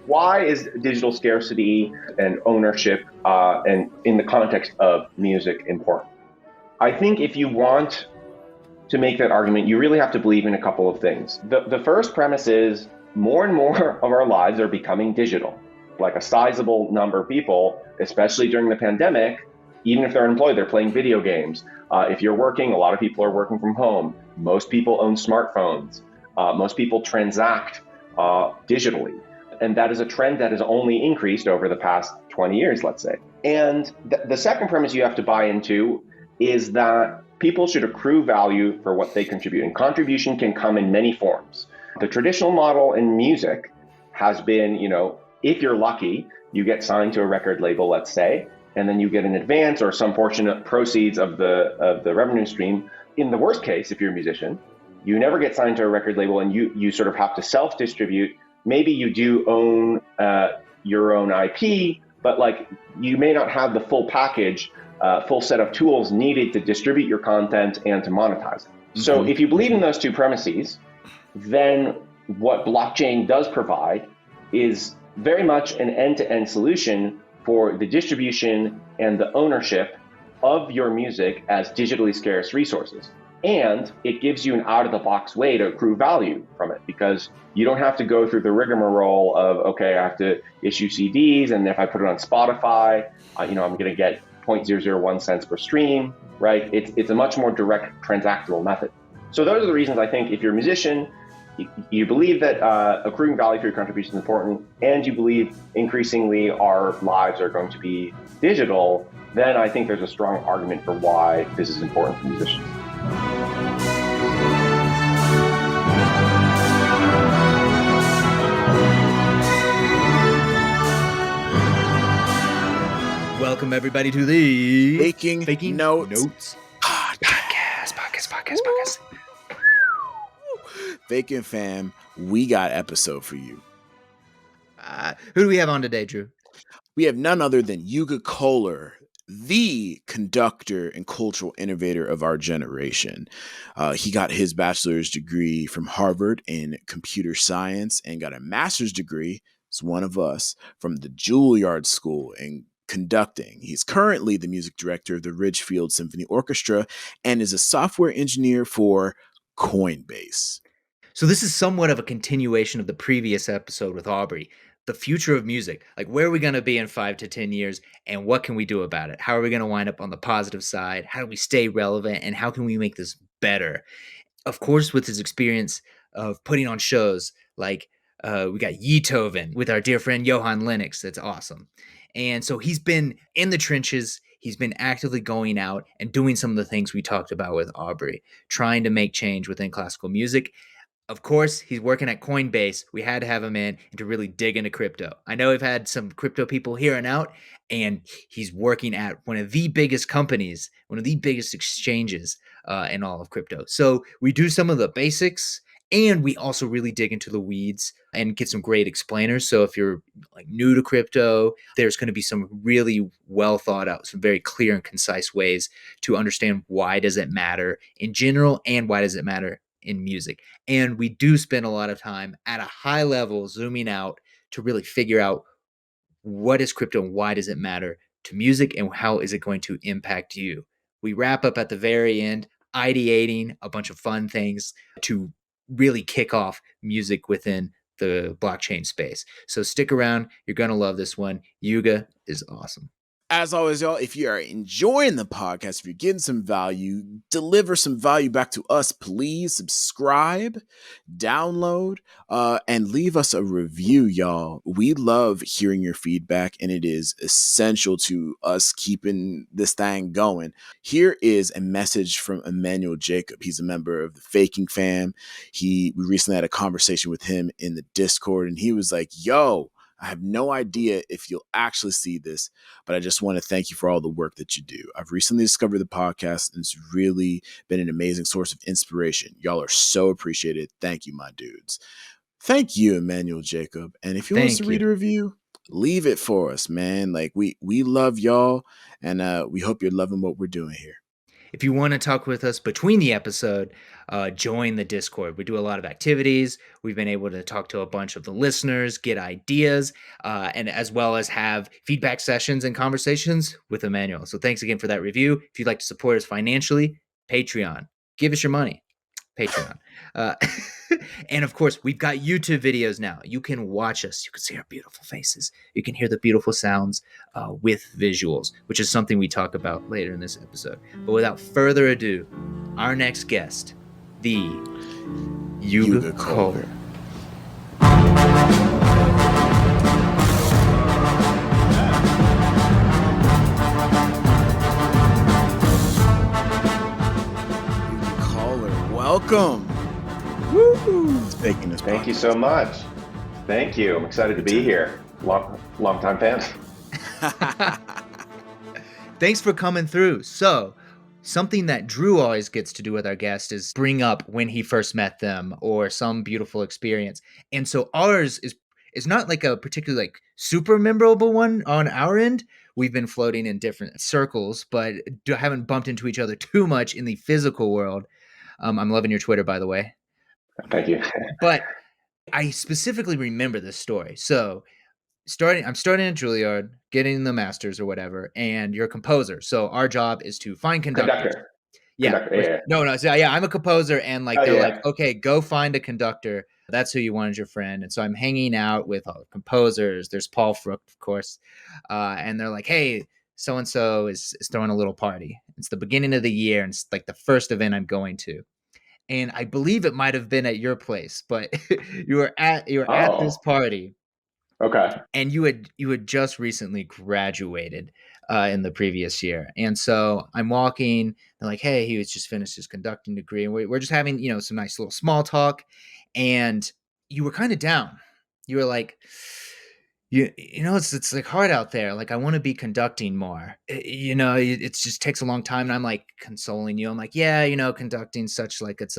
Why is digital scarcity and ownership and in the context of music important? I think if you want to make that argument, you really have to believe in a couple of things. The first premise is more and more of our lives are becoming digital. Like a sizable number of people, especially during the pandemic, even if they're unemployed, they're playing video games. If you're working, a lot of people are working from home. Most people own smartphones. Most people transact digitally. And that is a trend that has only increased over the past 20 years, let's say. And the second premise you have to buy into is that people should accrue value for what they contribute. And contribution can come in many forms. The traditional model in music has been, if you're lucky, you get signed to a record label, let's say, and then you get an advance or some portion of proceeds of the revenue stream. In the worst case, if you're a musician, you never get signed to a record label and you sort of have to self-distribute. Maybe you do own your own IP, but like you may not have the full package, full set of tools needed to distribute your content and to monetize it. Mm-hmm. So if you believe in those two premises, then what blockchain does provide is very much an end-to-end solution for the distribution and the ownership of your music as digitally scarce resources. And it gives you an out-of-the-box way to accrue value from it, because you don't have to go through the rigmarole of, okay, I have to issue CDs, and if I put it on Spotify, I'm going to get 0.001 cents per stream, right? It's a much more direct transactional method. So those are the reasons I think if you're a musician, you believe that accruing value for your contribution is important, and you believe increasingly our lives are going to be digital, then I think there's a strong argument for why this is important for musicians. Welcome everybody to the Faking Notes podcast. Faking fam, we got episode for you. Who do we have on today, Drew? We have none other than Yuga Cohler, the conductor and cultural innovator of our generation. He got his bachelor's degree from Harvard in computer science and got a master's degree, as one of us, from the Juilliard School in conducting. He's currently the music director of the Ridgefield Symphony Orchestra and is a software engineer for Coinbase. So this is somewhat of a continuation of the previous episode with Aubrey. The future of music, like where are we going to be in 5 to 10 years and what can we do about it? How are we going to wind up on the positive side? How do we stay relevant and how can we make this better? Of course, with his experience of putting on shows like we got Beethoven with our dear friend Johann Lennox. That's awesome. And so he's been in the trenches. He's been actively going out and doing some of the things we talked about with Aubrey, trying to make change within classical music. Of course, he's working at Coinbase. We had to have him in and to really dig into crypto. I know we've had some crypto people here and out, and he's working at one of the biggest companies, one of the biggest exchanges in all of crypto. So we do some of the basics, and we also really dig into the weeds and get some great explainers. So if you're like new to crypto, there's going to be some really well thought out, some very clear and concise ways to understand why does it matter in general and why does it matter in music. And we do spend a lot of time at a high level zooming out to really figure out what is crypto and why does it matter to music and how is it going to impact you. We wrap up at the very end ideating a bunch of fun things to really kick off music within the blockchain space. So stick around. You're going to love this one. Yuga is awesome. As always, y'all, if you are enjoying the podcast, if you're getting some value, deliver some value back to us, please subscribe, download, and leave us a review, y'all. We love hearing your feedback, and it is essential to us keeping this thing going. Here is a message from Emmanuel Jacob. He's a member of the Faking Fam. We recently had a conversation with him in the Discord, and he was like, yo, I have no idea if you'll actually see this, but I just want to thank you for all the work that you do. I've recently discovered the podcast, and it's really been an amazing source of inspiration. Y'all are so appreciated. Thank you, my dudes. Thank you, Emmanuel Jacob. And if you want us to read a review, leave it for us, man. Like we love y'all, and we hope you're loving what we're doing here. If you want to talk with us between the episode, join the Discord. We do a lot of activities. We've been able to talk to a bunch of the listeners, get ideas, and as well as have feedback sessions and conversations with Emmanuel. So thanks again for that review. If you'd like to support us financially, Patreon. Give us your money. Patreon. And of course, we've got YouTube videos now. You can watch us. You can see our beautiful faces. You can hear the beautiful sounds with visuals, which is something we talk about later in this episode. But without further ado, our next guest, the Yuga Cohler. Welcome. Woo! Thank you so much. Thank you. I'm excited to be here. Long time fan. Thanks for coming through. So, something that Drew always gets to do with our guests is bring up when he first met them or some beautiful experience. And so ours is not like a particularly like super memorable one on our end. We've been floating in different circles, but haven't bumped into each other too much in the physical world. I'm loving your Twitter, by the way. Thank you. But I specifically remember this story. So I'm starting at Juilliard, getting the masters or whatever, and you're a composer. So our job is to find conductors. Yeah. No. So yeah, I'm a composer, and like they're like, okay, go find a conductor. That's who you want as your friend. And so I'm hanging out with all the composers. There's Paul Frucht, of course, and they're like, hey, so and so is throwing a little party. It's the beginning of the year, and it's like the first event I'm going to. And I believe it might have been at your place, but you were at this party. Okay. And you had just recently graduated in the previous year. And so I'm walking, they're like, hey, he was just finished his conducting degree. And we're just having, some nice little small talk. And you were kind of down. You were like, it's like hard out there. Like, I want to be conducting more. It just takes a long time. And I'm like consoling you. I'm like, yeah, conducting such like it's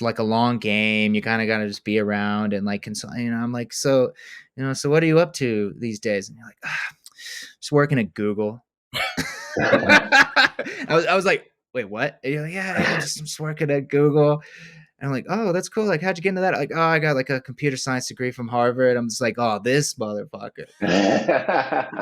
like a long game. You kind of got to just be around and like I'm like, so what are you up to these days? And you're like, just working at Google. I was like, wait, what? And you're like, yeah, I'm just working at Google. And I'm like, oh, that's cool. Like, how'd you get into that? Like, oh, I got like a computer science degree from Harvard. I'm just like, oh, this motherfucker.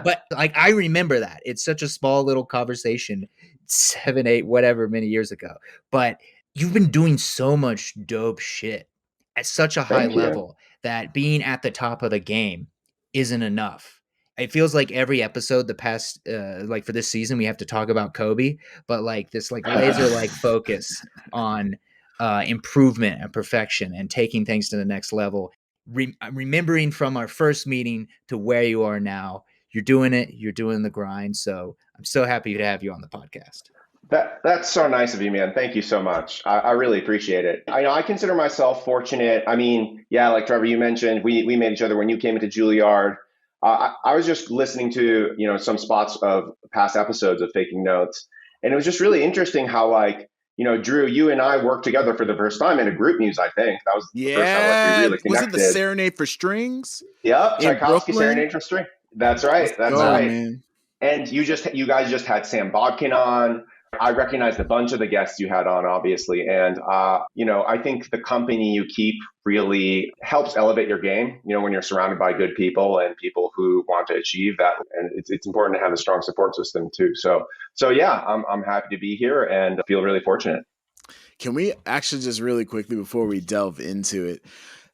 But like, I remember that. It's such a small little conversation, 7, 8, whatever, many years ago. But you've been doing so much dope shit at such a high level that being at the top of the game isn't enough. It feels like every episode the past, like for this season, we have to talk about Kobe, but like this like laser like focus on improvement and perfection and taking things to the next level. Remembering from our first meeting to where you are now, you're doing it, you're doing the grind. So I'm so happy to have you on the podcast. That's so nice of you, man. Thank you so much. I really appreciate it. I consider myself fortunate. I mean, yeah, like Trevor, you mentioned, we met each other when you came into Juilliard. I was just listening to, some spots of past episodes of Faking Notes. And it was just really interesting how like, Drew, you and I worked together for the first time in a group muse, I think. That was the first time like, we really connected. Was it the Serenade for Strings? Yep, Tchaikovsky Serenade for Strings. That's right. That's right. Man. And you guys just had Sam Bodkin on. I recognized a bunch of the guests you had on, obviously. And, I think the company you keep really helps elevate your game, when you're surrounded by good people and people who want to achieve that. And it's important to have a strong support system too. So yeah, I'm happy to be here and feel really fortunate. Can we actually just really quickly before we delve into it,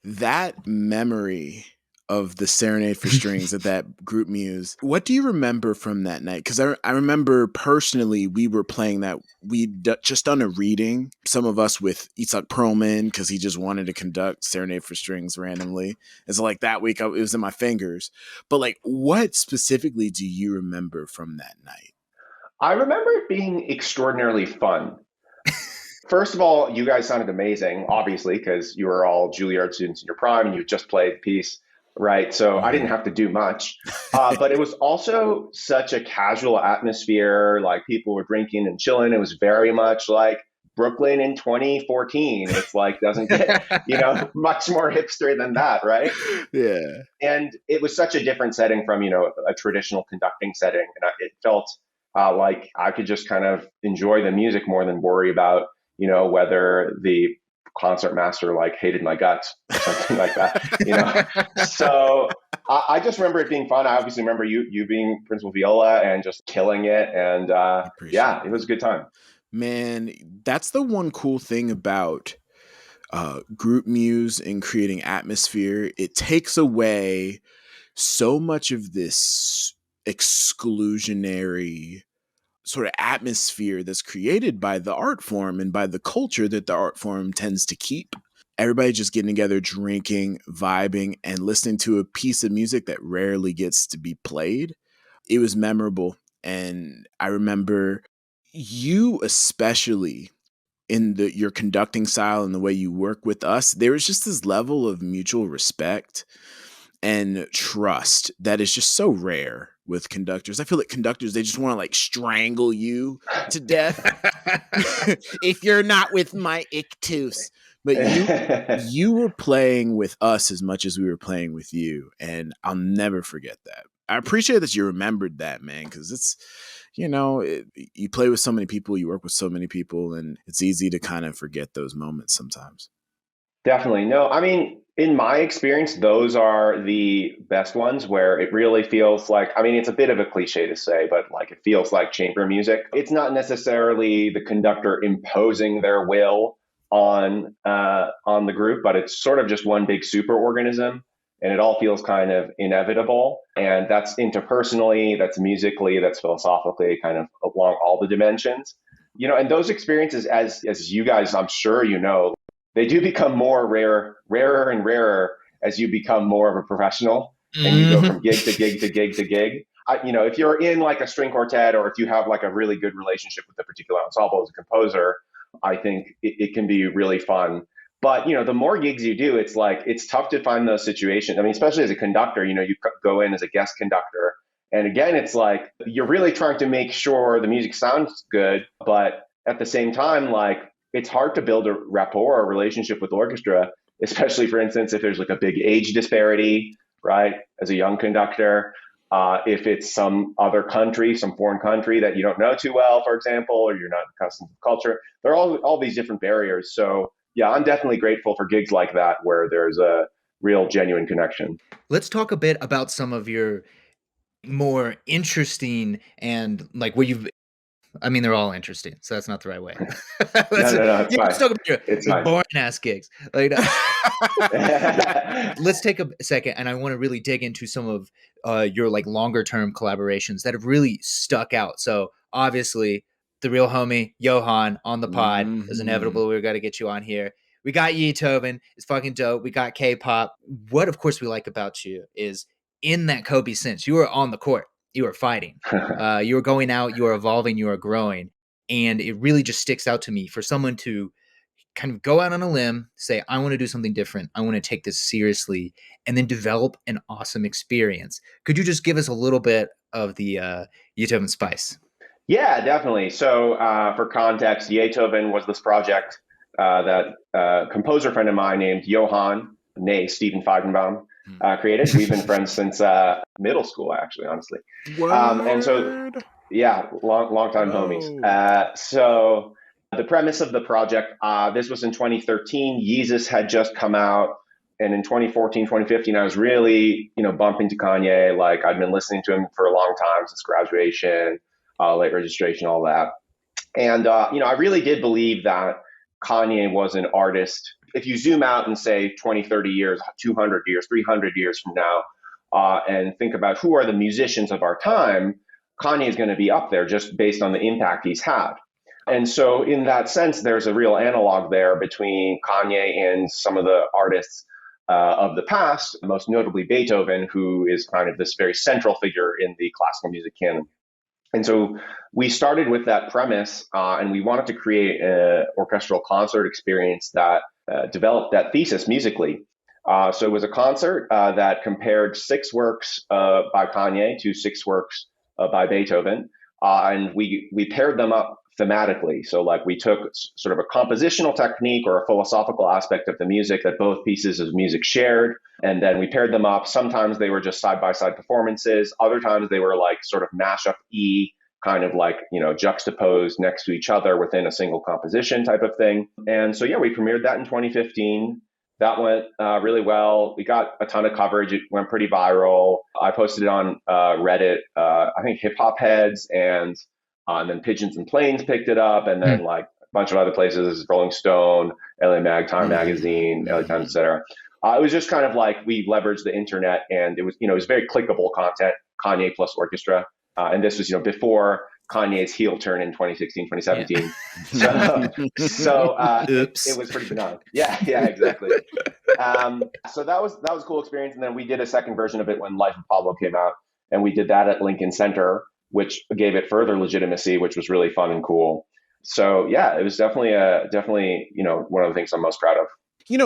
that memory of the Serenade for Strings at that group muse, what do you remember from that night? Because I remember personally we were playing that, we'd just done a reading, some of us with Itzhak Perlman because he just wanted to conduct Serenade for Strings randomly. And so like that week it was in my fingers. But like what specifically do you remember from that night? I remember it being extraordinarily fun. First of all, you guys sounded amazing, obviously, because you were all Juilliard students in your prime and you just played the piece. Right. So I didn't have to do much, but it was also such a casual atmosphere. Like people were drinking and chilling. It was very much like Brooklyn in 2014. It's like, doesn't get, much more hipster than that. Right. Yeah. And it was such a different setting from, a traditional conducting setting. And it felt like I could just kind of enjoy the music more than worry about, whether the concert master like hated my guts or something like that. So I just remember it being fun. I obviously remember you being principal viola and just killing it. And yeah, it was a good time. Man, that's the one cool thing about group muse and creating atmosphere. It takes away so much of this exclusionary sort of atmosphere that's created by the art form and by the culture that the art form tends to keep. Everybody just getting together, drinking, vibing, and listening to a piece of music that rarely gets to be played. It was memorable. And I remember you, especially in your conducting style and the way you work with us, there was just this level of mutual respect and trust that is just so rare with conductors. I feel like conductors, they just want to like strangle you to death if you're not with my ictus. But you were playing with us as much as we were playing with you, and I'll never forget that. I appreciate that you remembered that, man, because it's, you play with so many people, you work with so many people, and it's easy to kind of forget those moments sometimes. Definitely. No, I mean, in my experience, those are the best ones where it really feels like, I mean, it's a bit of a cliche to say, but like it feels like chamber music. It's not necessarily the conductor imposing their will on the group, but it's sort of just one big super organism, and it all feels kind of inevitable. And that's interpersonally, that's musically, that's philosophically, kind of along all the dimensions. And those experiences, as you guys, I'm sure they do become more rarer and rarer as you become more of a professional and you go from gig to gig to gig to gig. If you're in like a string quartet, or if you have like a really good relationship with a particular ensemble as a composer, I think it can be really fun. But, the more gigs you do, it's like, it's tough to find those situations. I mean, especially as a conductor, you go in as a guest conductor. And again, it's like, you're really trying to make sure the music sounds good, but at the same time, like, it's hard to build a rapport or relationship with orchestra, especially, for instance, if there's like a big age disparity, right? As a young conductor, if it's some other country, some foreign country that you don't know too well, for example, or you're not accustomed to the culture, there are all these different barriers. So yeah, I'm definitely grateful for gigs like that where there's a real genuine connection. Let's talk a bit about some of your more interesting and like where you've, I mean, they're all interesting, so that's not the right way. No, it's fine. Let's talk about It's your fine. boring ass gigs. Like, let's take a second, and I want to really dig into some of your like longer term collaborations that have really stuck out. So obviously, the real homie Johan on the pod is inevitable. We've got to get you on here. We got Beethoven. It's fucking dope. We got K-pop. What, of course, we like about you is in that Kobe sense, you were on the court. You were fighting. You were going out. You were evolving. You were growing. And it really just sticks out to me for someone to kind of go out on a limb, say, I want to do something different. I want to take this seriously, and then develop an awesome experience. Could you just give us a little bit of the Beethoven spice? Yeah, definitely. So for context, Beethoven was this project that a composer friend of mine named Johann, nay Stephen Feigenbaum, created. We've been friends since middle school, actually, honestly. And so, yeah, long time homies. So the premise of the project, this was in 2013. Yeezus had just come out. And in 2014, 2015, I was really, bumping to Kanye. Like, I'd been listening to him for a long time, since graduation, late registration, all that. And, I really did believe that Kanye was an artist. If you zoom out and say 20, 30 years, 200 years, 300 years from now, and think about who are the musicians of our time, Kanye is going to be up there just based on the impact he's had. And so in that sense, there's a real analog there between Kanye and some of the artists of the past, most notably Beethoven, who is kind of this very central figure in the classical music canon. And so we started with that premise, and we wanted to create an orchestral concert experience that developed that thesis musically. So it was a concert that compared 6 works by Kanye to 6 works by Beethoven, and we paired them up thematically. So like we took sort of a compositional technique or a philosophical aspect of the music that both pieces of music shared, and then we paired them up. Sometimes they were just side-by-side performances. Other times they were like sort of mash-up kind of like, juxtaposed next to each other within a single composition type of thing. And so, yeah, we premiered that in 2015. That went really well. We got a ton of coverage. It went pretty viral. I posted it on Reddit. I think Hip Hop Heads and then Pigeons and Planes picked it up, and then like a bunch of other places, Rolling Stone, LA Mag, Time Magazine, LA Times, etc. It was just kind of like we leveraged the internet, and it was very clickable content. Kanye plus Orchestra, and this was before Kanye's heel turn in 2016, 2017. Yeah. It was pretty benign. Yeah, exactly. So that was a cool experience. And then we did a second version of it when Life of Pablo came out, and we did that at Lincoln Center, which gave it further legitimacy, which was really fun and cool. So yeah, it was definitely one of the things I'm most proud of.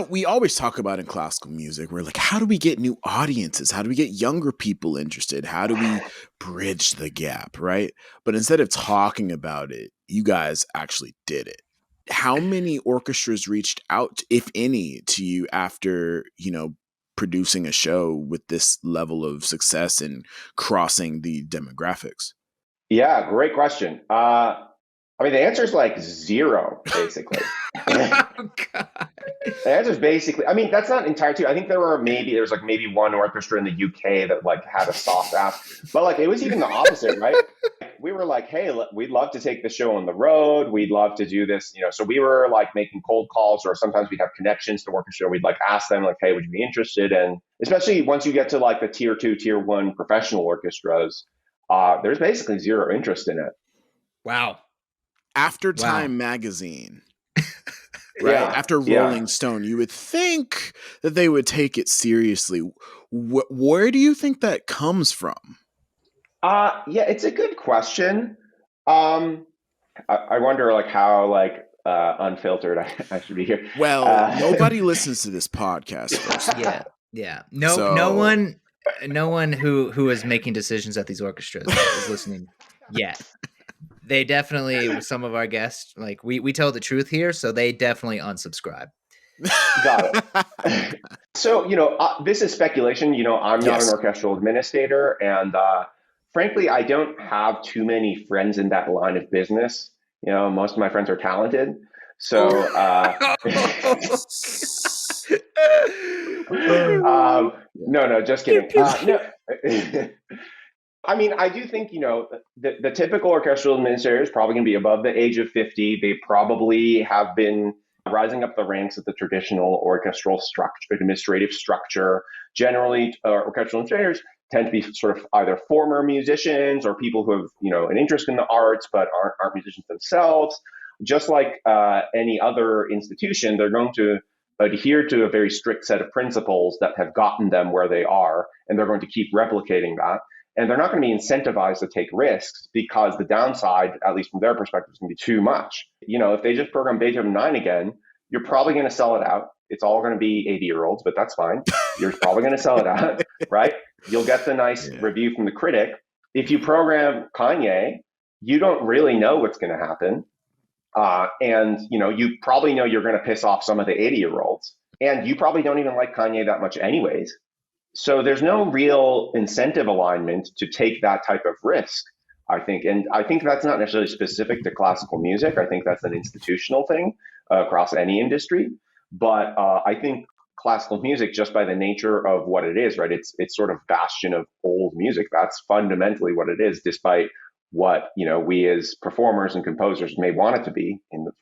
We always talk about in classical music, we're like, how do we get new audiences? How do we get younger people interested? How do we bridge the gap, right? But instead of talking about it, you guys actually did it. How many orchestras reached out, if any, to you after, producing a show with this level of success and crossing the demographics? Yeah, great question. The answer is like 0, basically. Oh, God. The answer is basically, that's not entirely true. I think there was maybe one orchestra in the UK that like had a soft ask, but like it was even the opposite, right? We were like, hey, we'd love to take the show on the road. We'd love to do this, So we were like making cold calls, or sometimes we'd have connections to orchestra. We'd like ask them like, hey, would you be interested? And especially once you get to like the tier 2, tier 1 professional orchestras, there's basically 0 interest in it. Wow. After Time Magazine, right? Yeah, after Rolling Stone, you would think that they would take it seriously. Where do you think that comes from? It's a good question. I wonder like how like unfiltered I should be here. Well, nobody listens to this podcast first. Yeah. No one who is making decisions at these orchestras is listening yet. They definitely, some of our guests, like we tell the truth here, so they definitely unsubscribe. Got it. So, this is speculation. I'm not an orchestral administrator, and frankly, I don't have too many friends in that line of business. Most of my friends are talented. So, no, just kidding. No. I do think, the typical orchestral administrator is probably going to be above the age of 50. They probably have been rising up the ranks of the traditional orchestral administrative structure. Generally, orchestral administrators tend to be sort of either former musicians or people who have, an interest in the arts but aren't musicians themselves. Just like any other institution, they're going to adhere to a very strict set of principles that have gotten them where they are, and they're going to keep replicating that. And they're not going to be incentivized to take risks, because the downside, at least from their perspective, is going to be too much. If they just program Beethoven 9 again, you're probably going to sell it out. It's all going to be 80-year-olds, but that's fine. You're probably going to sell it out, right? You'll get the nice review from the critic. If you program Kanye, you don't really know what's going to happen. And you probably know you're going to piss off some of the 80-year-olds. And you probably don't even like Kanye that much anyways. So there's no real incentive alignment to take that type of risk, I think. And I think that's not necessarily specific to classical music. I think that's an institutional thing across any industry. But I think classical music, just by the nature of what it is, right? It's sort of bastion of old music. That's fundamentally what it is, despite what we as performers and composers may want it to be in the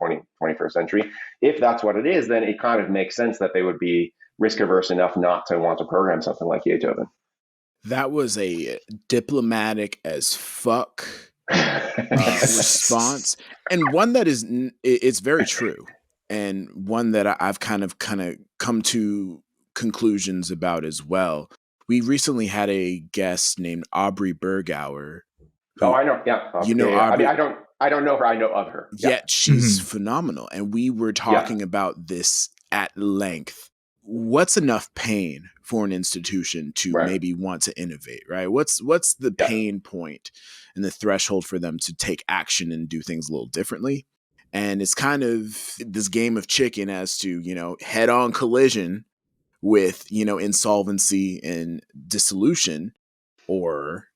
21st century. If that's what it is, then it kind of makes sense that they would be risk averse enough not to want to program something like Beethoven. That was a diplomatic as fuck response, and one that it's very true, and one that I've kind of come to conclusions about as well. We recently had a guest named Aubrey Bergauer. Oh, I know. Yeah, Aubrey. I don't know her. I know of her. Yet she's phenomenal, and we were talking about this at length. What's enough pain for an institution to maybe want to innovate, right? What's the pain point and the threshold for them to take action and do things a little differently? And it's kind of this game of chicken as to, head-on collision with, insolvency and dissolution, or,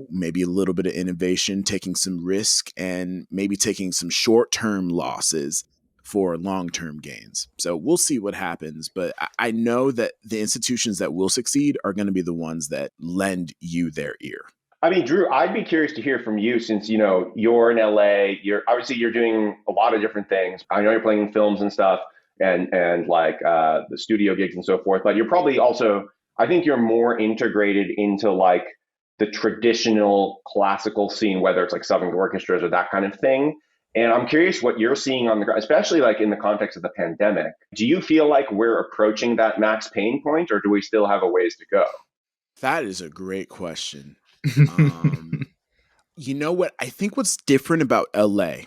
maybe a little bit of innovation, taking some risk, and maybe taking some short-term losses for long-term gains. So we'll see what happens. But I know that the institutions that will succeed are going to be the ones that lend you their ear. I mean, Drew, I'd be curious to hear from you since, you're in LA. You're doing a lot of different things. I know you're playing films and stuff and like the studio gigs and so forth, but you're probably also, I think you're more integrated into like the traditional classical scene, whether it's like Southern orchestras or that kind of thing. And I'm curious what you're seeing on the ground, especially like in the context of the pandemic. Do you feel like we're approaching that max pain point, or do we still have a ways to go? That is a great question. You know what? I think what's different about LA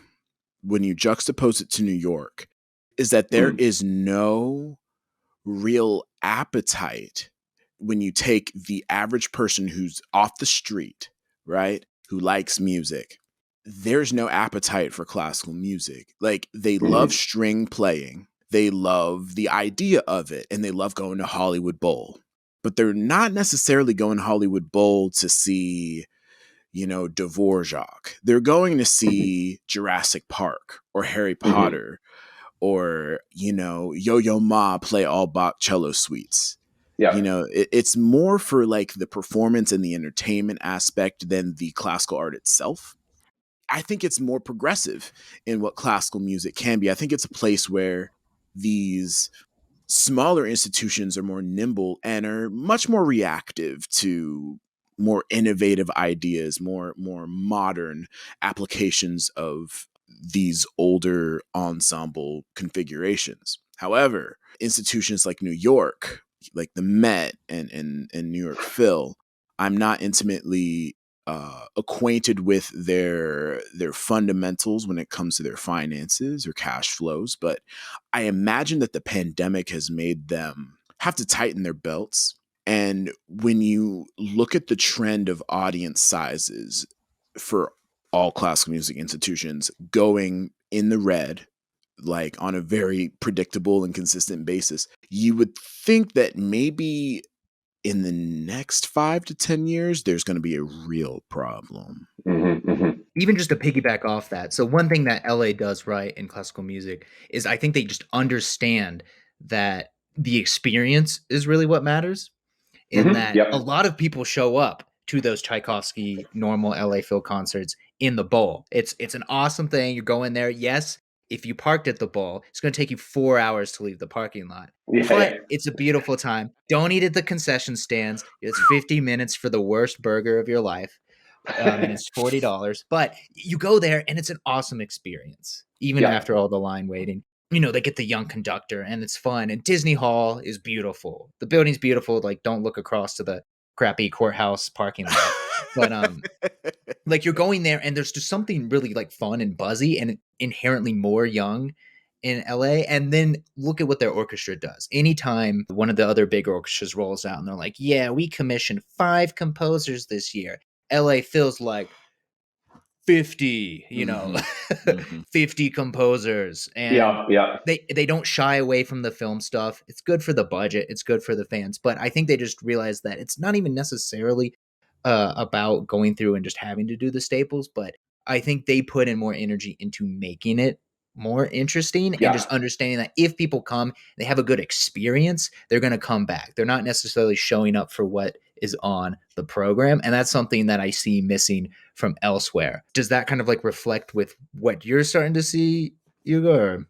when you juxtapose it to New York is that there is no real appetite when you take the average person who's off the street, right? Who likes music. There's no appetite for classical music. Like, they love string playing. They love the idea of it, and they love going to Hollywood Bowl. But they're not necessarily going to Hollywood Bowl to see, Dvorak. They're going to see Jurassic Park or Harry Potter or, Yo-Yo Ma play all Bach cello suites. Yeah. It's more for like the performance and the entertainment aspect than the classical art itself. I think it's more progressive in what classical music can be. I think it's a place where these smaller institutions are more nimble and are much more reactive to more innovative ideas, more modern applications of these older ensemble configurations. However, institutions like New York, like the Met and New York Phil, I'm not intimately acquainted with their fundamentals when it comes to their finances or cash flows, but I imagine that the pandemic has made them have to tighten their belts. And when you look at the trend of audience sizes for all classical music institutions going in the red, like on a very predictable and consistent basis, you would think that maybe in the next 5 to 10 years, there's going to be a real problem. Even just to piggyback off that. So one thing that LA does right in classical music is I think they just understand that the experience is really what matters. In that a lot of people show up to those Tchaikovsky normal LA Phil concerts in the bowl. It's an awesome thing. You're going there. Yes, if you parked at the bowl, it's going to take you 4 hours to leave the parking lot. But it's a beautiful time. Don't eat at the concession stands. It's 50 minutes for the worst burger of your life. And it's $40. But you go there and it's an awesome experience, even after all the line waiting. They get the young conductor and it's fun. And Disney Hall is beautiful. The building's beautiful. Like, don't look across to the crappy courthouse parking lot. But like, you're going there and there's just something really like fun and buzzy and inherently more young in LA. And then look at what their orchestra does. Anytime one of the other big orchestras rolls out and they're like, yeah, we commissioned 5 composers this year. LA feels like 50, 50 composers. And they don't shy away from the film stuff. It's good for the budget. It's good for the fans. But I think they just realize that it's not even necessarily about going through and just having to do the staples. But I think they put in more energy into making it more interesting and just understanding that if people come, they have a good experience, they're going to come back. They're not necessarily showing up for what is on the program. And that's something that I see missing from elsewhere. Does that kind of like reflect with what you're starting to see, Yuga? Or?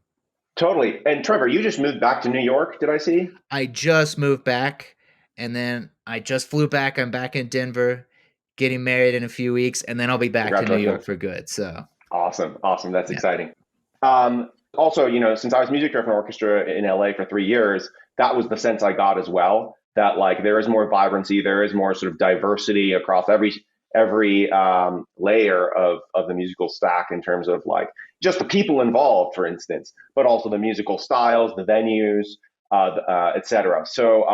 Totally. And Trevor, you just moved back to New York, did I see? I just moved back and then I just flew back. I'm back in Denver, getting married in a few weeks, and then I'll be back to New York for good. So awesome. That's exciting. Also, since I was music director of an orchestra in LA for 3 years, that was the sense I got as well, that like there is more vibrancy, there is more sort of diversity across every layer of the musical stack in terms of like just the people involved, for instance, but also the musical styles, the venues, etc. So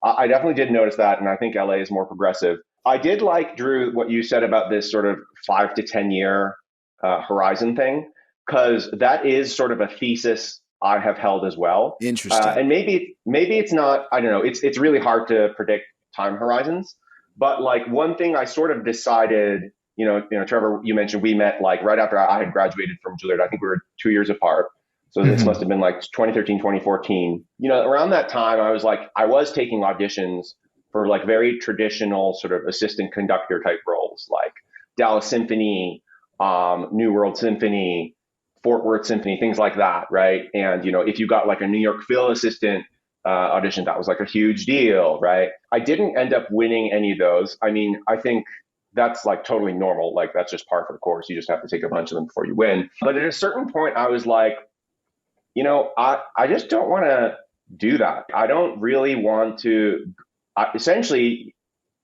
I definitely did notice that, and I think LA is more progressive. I did like, Drew, what you said about this sort of 5 to 10 year horizon thing, because that is sort of a thesis I have held as well. Interesting. And maybe it's not, I don't know, it's really hard to predict time horizons. But like one thing I sort of decided, Trevor, you mentioned we met like right after I had graduated from Juilliard. I think we were 2 years apart. So this must have been like 2013, 2014. Around that time, I was taking auditions for like very traditional sort of assistant conductor type roles, like Dallas Symphony, New World Symphony, Fort Worth Symphony, things like that, right? And if you got like a New York Phil assistant audition, that was like a huge deal, right? I didn't end up winning any of those. I mean, I think that's like totally normal. Like that's just par for the course. You just have to take a bunch of them before you win. But at a certain point, I was like, I just don't want to do that. I don't really want to essentially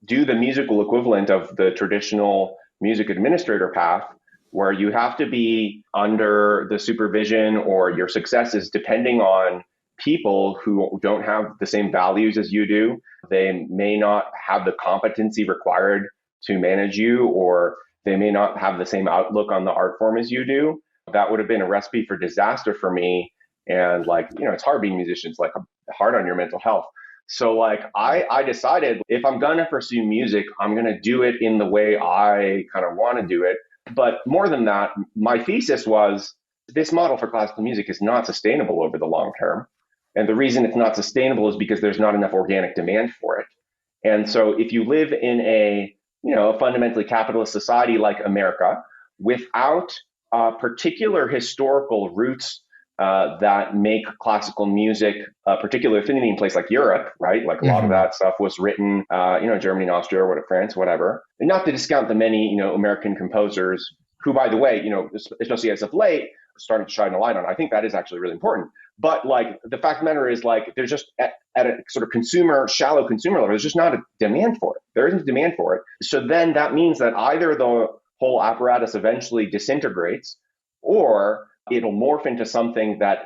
do the musical equivalent of the traditional music administrator path, where you have to be under the supervision or your success is depending on people who don't have the same values as you do. They may not have the competency required to manage you, or they may not have the same outlook on the art form as you do. That would have been a recipe for disaster for me. And like, it's hard being musicians, like hard on your mental health. So like I decided if I'm going to pursue music, I'm going to do it in the way I kind of want to do it. But more than that, my thesis was this model for classical music is not sustainable over the long term. And the reason it's not sustainable is because there's not enough organic demand for it. And so if you live in a fundamentally capitalist society like America without particular historical roots that make classical music a particular affinity in a place like Europe, right? Like a lot of that stuff was written, Germany and Austria, or France, whatever. And not to discount the many, American composers who, by the way, especially as of late, started to shine a light on. I think that is actually really important. But like the fact of the matter is, like, there's just at a sort of shallow consumer level, there's just not a demand for it. There isn't a demand for it. So then that means that either the whole apparatus eventually disintegrates, or it'll morph into something that,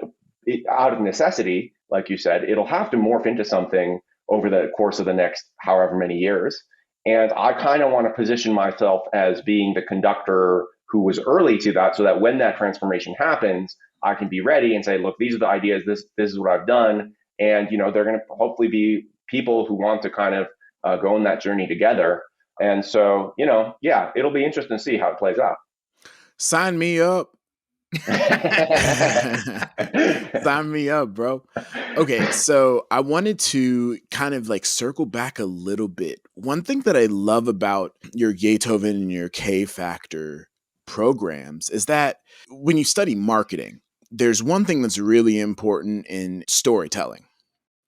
out of necessity, like you said, it'll have to morph into something over the course of the next however many years. And I kind of want to position myself as being the conductor who was early to that, so that when that transformation happens, I can be ready and say, look, these are the ideas, this is what I've done. And, they're going to hopefully be people who want to kind of go on that journey together. And so, it'll be interesting to see how it plays out. Sign me up. Sign me up, bro. Okay, so I wanted to kind of like circle back a little bit. One thing that I love about your Beethoven and your K Factor programs is that when you study marketing, there's one thing that's really important in storytelling,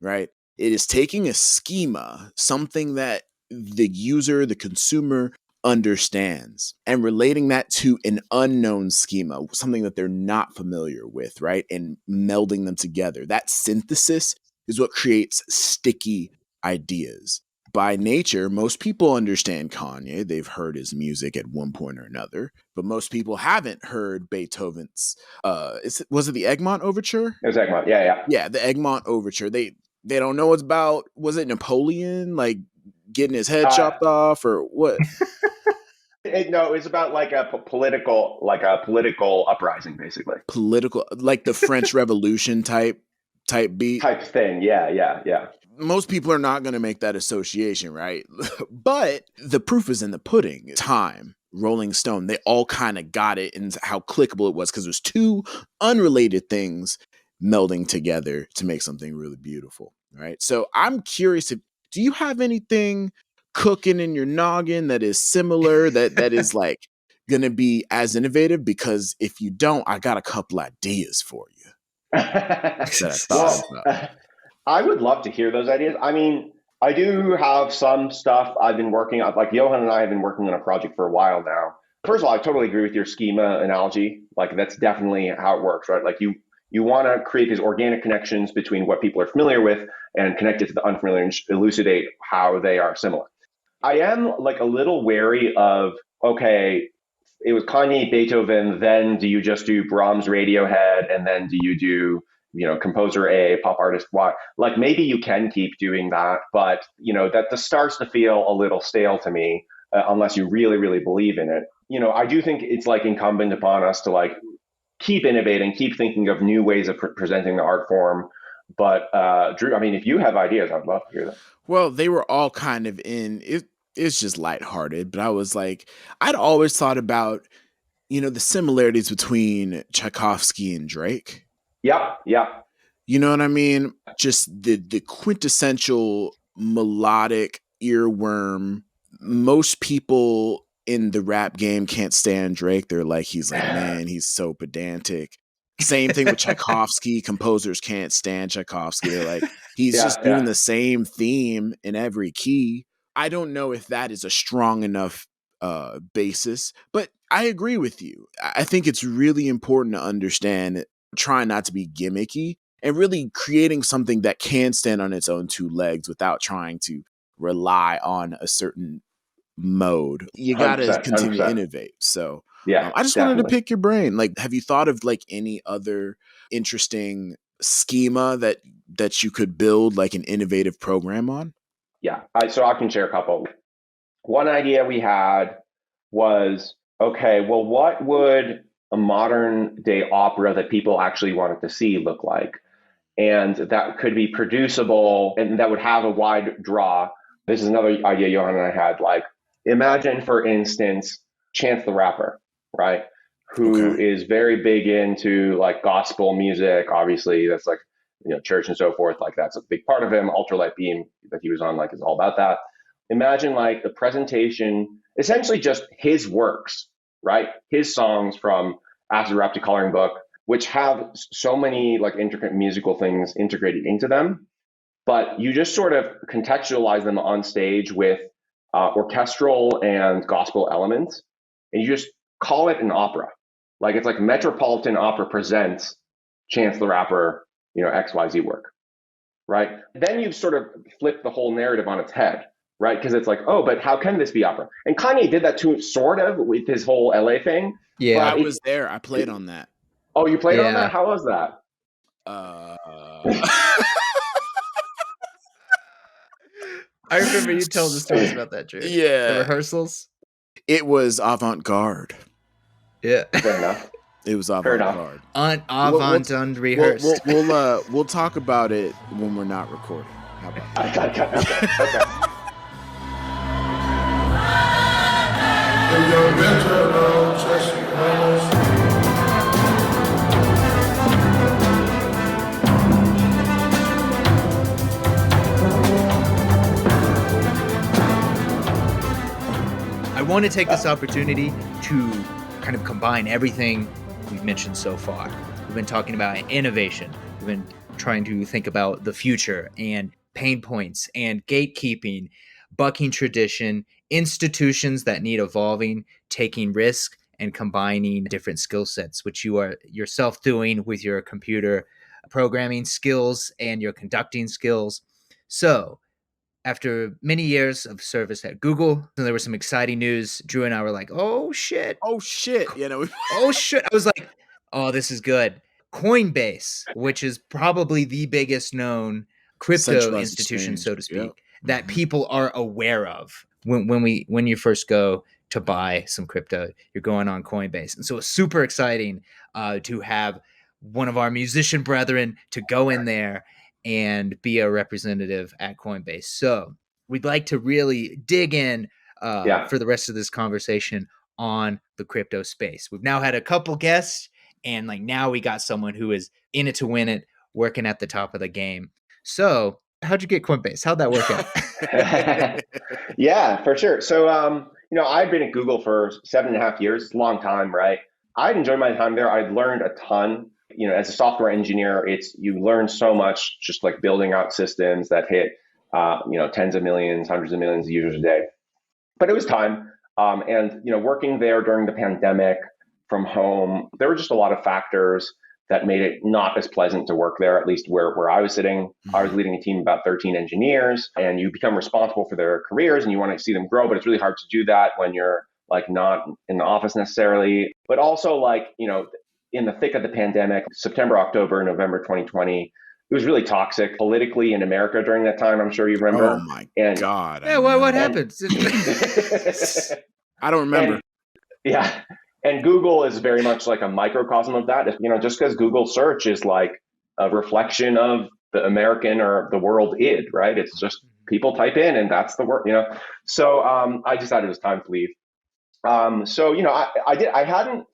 right? It is taking a schema, something that the user, the consumer understands, and relating that to an unknown schema, something that they're not familiar with, right? And melding them together. That synthesis is what creates sticky ideas. By nature, most people understand Kanye. They've heard his music at one point or another, but most people haven't heard Beethoven's, was it the Egmont Overture? It was Egmont, yeah. Yeah, the Egmont Overture. They don't know it's about, was it Napoleon, like getting his head chopped off, or what? No, it's about like a political uprising, basically. Political, like the French Revolution type beat. Type thing, yeah. Most people are not going to make that association, right? But the proof is in the pudding. Time, Rolling Stone, they all kind of got it, and how clickable it was, because it was two unrelated things melding together to make something really beautiful, right? So I'm curious, do you have anything cooking in your noggin that is similar, that is like going to be as innovative? Because if you don't, I got a couple ideas for you. I would love to hear those ideas. I mean, I do have some stuff I've been working on. Like Johan and I have been working on a project for a while now. First of all, I totally agree with your schema analogy. Like that's definitely how it works, right? Like you want to create these organic connections between what people are familiar with and connect it to the unfamiliar and elucidate how they are similar. I am like a little wary of, okay, it was Kanye, Beethoven, then do you just do Brahms, Radiohead, and then do you do, composer A, pop artist Y? Like maybe you can keep doing that, but that starts to feel a little stale to me unless you really, really believe in it. I do think it's like incumbent upon us to like keep innovating, keep thinking of new ways of presenting the art form. But Drew, I mean, if you have ideas, I'd love to hear them. Well, they were all kind of in it. it's just lighthearted. But I was like, I'd always thought about, the similarities between Tchaikovsky and Drake. Yep. You know what I mean? Just the quintessential melodic earworm. Most people in the rap game can't stand Drake. They're like, man, he's so pedantic. Same thing with Tchaikovsky. Composers can't stand Tchaikovsky. They're like, he's just doing the same theme in every key. I don't know if that is a strong enough basis, but I agree with you. I think it's really important to understand, trying not to be gimmicky and really creating something that can stand on its own two legs without trying to rely on a certain mode. You got to continue to innovate. So I just wanted to pick your brain. Like, have you thought of like any other interesting schema that you could build like an innovative program on? Yeah. So I can share a couple. One idea we had was, okay, well, what would a modern day opera that people actually wanted to see look like? And that could be producible and that would have a wide draw. This is another idea Johan and I had. Like, imagine, for instance, Chance the Rapper, right? Who is very big into like gospel music. Obviously, that's like, church and so forth. Like, that's a big part of him. Ultralight Beam that he was on, like, is all about that. Imagine like the presentation, essentially just his works, right? His songs from Acid Rap to Coloring Book, which have so many like intricate musical things integrated into them. But you just sort of contextualize them on stage with orchestral and gospel elements, and you just call it an opera. Like, it's like Metropolitan Opera presents Chance the Rapper, XYZ work, right? Then you've sort of flipped the whole narrative on its head, right? Because it's like, oh, but how can this be opera? And Kanye did that too, sort of, with his whole LA thing. Yeah, I was there. I played on that. Oh, you played on that? How was that? I remember you told the stories about that, Drew. Yeah. The rehearsals. It was avant-garde. Yeah. Fair enough. It was avant-garde. Unrehearsed. We'll talk about it when we're not recording. How about that? Okay. I want to take this opportunity to kind of combine everything we've mentioned so far. We've been talking about innovation. We've been trying to think about the future and pain points and gatekeeping, bucking tradition, institutions that need evolving, taking risk, and combining different skill sets, which you are yourself doing with your computer programming skills and your conducting skills. So, after many years of service at Google, there was some exciting news. Drew and I were like, oh, shit. Oh, shit. Oh, shit. I was like, oh, this is good. Coinbase, which is probably the biggest known crypto institution, so to speak, that people are aware of when you first go to buy some crypto, you're going on Coinbase. And so it's super exciting to have one of our musician brethren to go in there and be a representative at Coinbase. So we'd like to really dig in for the rest of this conversation on the crypto space. We've now had a couple guests, and like now we got someone who is in it to win it, working at the top of the game. So how'd you get Coinbase? How'd that work out? Yeah, for sure. So, I've been at Google for 7.5 years. It's a long time, right? I'd enjoyed my time there. I'd learned a ton. As a software engineer, you learn so much just like building out systems that hit, tens of millions, hundreds of millions of users a day. But it was time. And working there during the pandemic from home, there were just a lot of factors that made it not as pleasant to work there, at least where I was sitting. I was leading a team of about 13 engineers, and you become responsible for their careers and you want to see them grow, but it's really hard to do that when you're like not in the office necessarily. But also like, in the thick of the pandemic, September, October, November 2020, it was really toxic politically in America during that time. I'm sure you remember. Oh my God. Yeah, what happened? I don't remember. And Google is very much like a microcosm of that. Just because Google search is like a reflection of the American or the world id, right? It's just people type in, and that's the work, So I decided it was time to leave. So I hadn't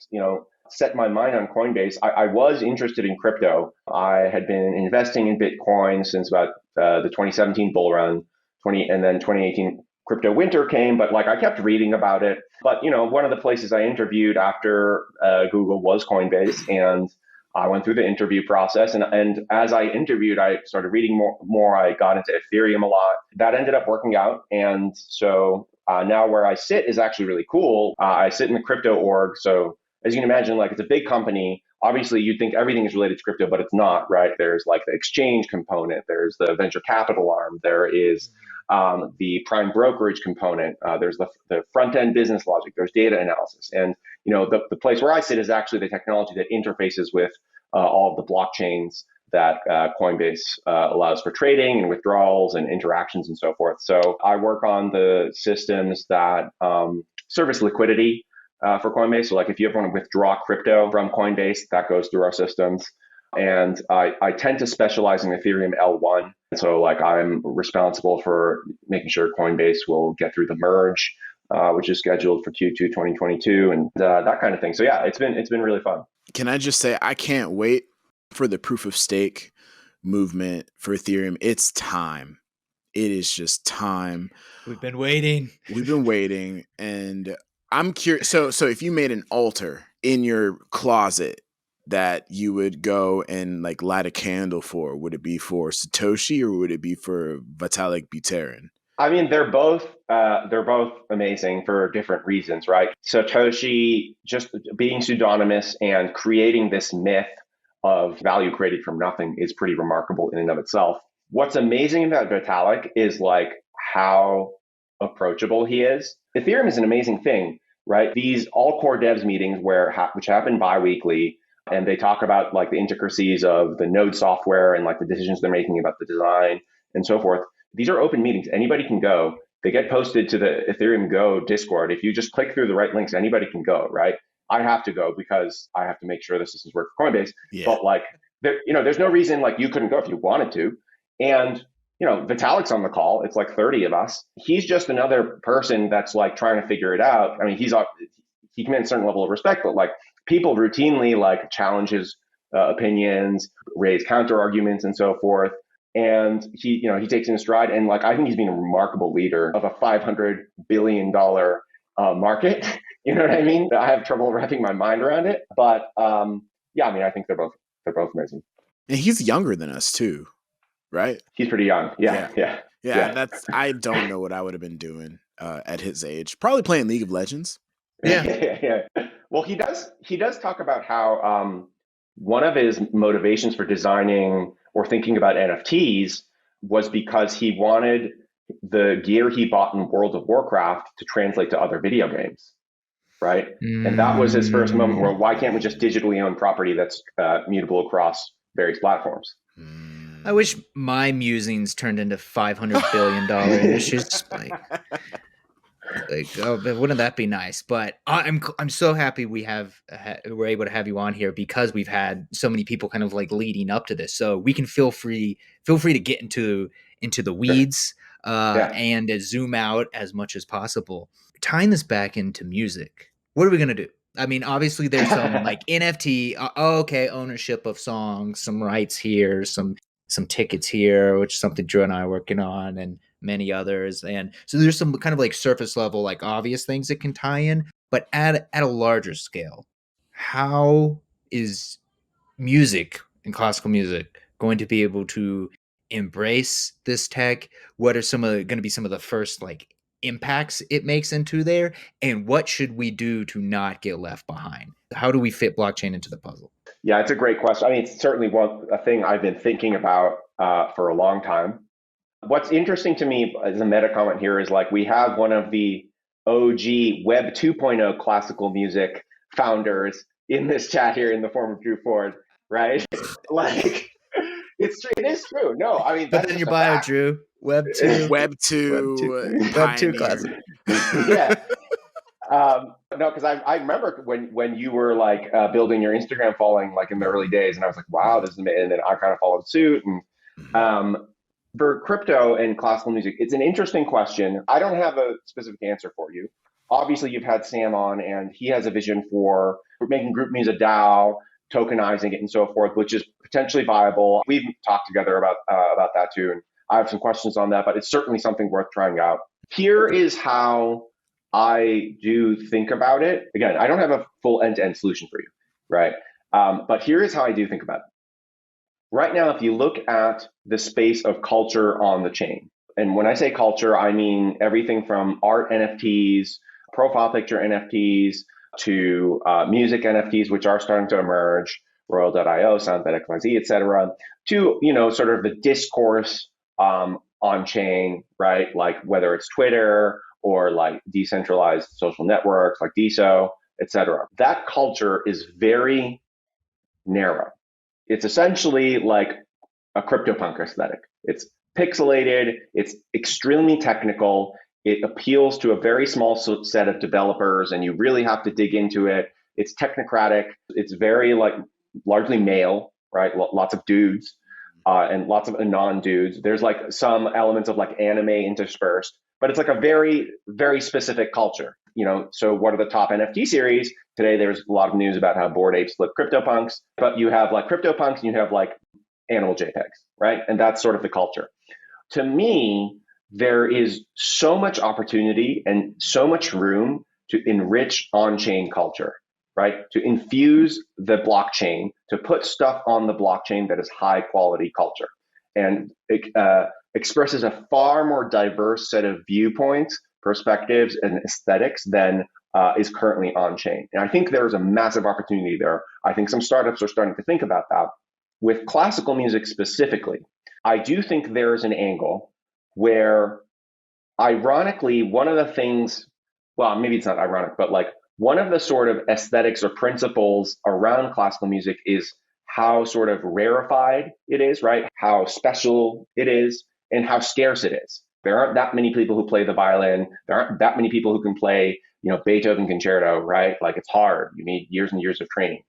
set my mind on Coinbase. I was interested in crypto. I had been investing in Bitcoin since about the 2017 bull run, and then 2018 crypto winter came. But like I kept reading about it. But one of the places I interviewed after Google was Coinbase, and I went through the interview process. And as I interviewed, I started reading more. I got into Ethereum a lot. That ended up working out, and so now where I sit is actually really cool. I sit in the crypto org. So as you can imagine, like it's a big company. Obviously, you'd think everything is related to crypto, but it's not, right? There's like the exchange component. There's the venture capital arm. There is the prime brokerage component. There's the front end business logic. There's data analysis. And the place where I sit is actually the technology that interfaces with all of the blockchains that Coinbase allows for trading and withdrawals and interactions and so forth. So I work on the systems that service liquidity for Coinbase. So like if you ever want to withdraw crypto from Coinbase, that goes through our systems. And I tend to specialize in Ethereum L1. So like I'm responsible for making sure Coinbase will get through the merge, which is scheduled for Q2 2022 and that kind of thing. So yeah, it's been really fun. Can I just say, I can't wait for the proof of stake movement for Ethereum. It's time. It is just time. We've been waiting. And I'm curious. So if you made an altar in your closet that you would go and like light a candle for, would it be for Satoshi or would it be for Vitalik Buterin? I mean, they're both amazing for different reasons, right? Satoshi just being pseudonymous and creating this myth of value created from nothing is pretty remarkable in and of itself. What's amazing about Vitalik is like how approachable he is. Ethereum is an amazing thing, right? These all core devs meetings which happen bi-weekly, and they talk about like the intricacies of the node software and like the decisions they're making about the design and so forth. These are open meetings. Anybody can go. They get posted to the Ethereum Go Discord. If you just click through the right links, anybody can go, right? I have to go because I have to make sure this work for Coinbase. Yeah. But like, there's no reason like you couldn't go if you wanted to. And Vitalik's on the call. It's like 30 of us. He's just another person that's like trying to figure it out. I mean, he commands a certain level of respect, but like people routinely like challenge his opinions, raise counter arguments, and so forth. And he takes in stride, and like I think he's been a remarkable leader of a $500 billion market. You know what I mean? I have trouble wrapping my mind around it, but yeah, I mean, I think they're both amazing. And he's younger than us too, right? He's pretty young. Yeah. That's I don't know what I would have been doing at his age. Probably playing League of Legends. Yeah. Well, he does talk about how one of his motivations for designing or thinking about NFTs was because he wanted the gear he bought in World of Warcraft to translate to other video games, right? And that was his first moment where why can't we just digitally own property that's mutable across various platforms? I wish my musings turned into $500 billion issues. Wouldn't that be nice? But I'm so happy we're able to have you on here because we've had so many people kind of like leading up to this, so we can feel free to get into the weeds and zoom out as much as possible. Tying this back into music, what are we gonna do? I mean, obviously there's some like NFT, ownership of songs, some rights here, some tickets here, which is something Drew and I are working on, and many others. And so there's some kind of like surface level, like obvious things that can tie in, but at a larger scale, how is music and classical music going to be able to embrace this tech? What are going to be some of the first like impacts it makes into there? And what should we do to not get left behind? How do we fit blockchain into the puzzle? Yeah, it's a great question. I mean, it's certainly a thing I've been thinking about for a long time. What's interesting to me as a meta comment here is like we have one of the OG Web 2.0 classical music founders in this chat here in the form of Drew Ford, right? Like it is true. No, I mean, that's in your bio, fact. Drew. Web 2 classic. Yeah. No, because I remember when you were like building your Instagram following like in the early days, and I was like, wow, this is amazing. And then I kind of followed suit, and For crypto and classical music, it's an interesting question. I don't have a specific answer for you. Obviously, you've had Sam on, and he has a vision for making group music DAO, tokenizing it, and so forth, which is potentially viable. We've talked together about that too, and I have some questions on that, but it's certainly something worth trying out. Here is how I do think about it. Again, I don't have a full end-to-end solution for you, right? But here is how I do think about it. Right now, if you look at the space of culture on the chain, and when I say culture, I mean everything from art NFTs, profile picture NFTs, to music NFTs, which are starting to emerge, Royal.io, SoundBet.xyz, et cetera, to, sort of the discourse on chain, right? Like whether it's Twitter or like decentralized social networks like DeSo, et cetera. That culture is very narrow. It's essentially like a CryptoPunk aesthetic. It's pixelated, it's extremely technical, it appeals to a very small set of developers, and you really have to dig into it. It's technocratic, it's very like largely male, right? Lots of dudes and lots of anon dudes. There's like some elements of like anime interspersed, but it's like a very, very specific culture. So what are the top NFT series? Today, there's a lot of news about how Bored Apes flip CryptoPunks, but you have like CryptoPunks and you have like animal JPEGs, right? And that's sort of the culture. To me, there is so much opportunity and so much room to enrich on-chain culture, right? To infuse the blockchain, to put stuff on the blockchain that is high quality culture. And it expresses a far more diverse set of viewpoints, perspectives, and aesthetics than is currently on chain. And I think there's a massive opportunity there. I think some startups are starting to think about that. With classical music specifically, I do think there's an angle where, ironically, one of the things, well, maybe it's not ironic, but like one of the sort of aesthetics or principles around classical music is how sort of rarefied it is, right? How special it is and how scarce it is. There aren't that many people who play the violin. There aren't that many people who can play, Beethoven concerto, right? Like it's hard. You need years and years of training.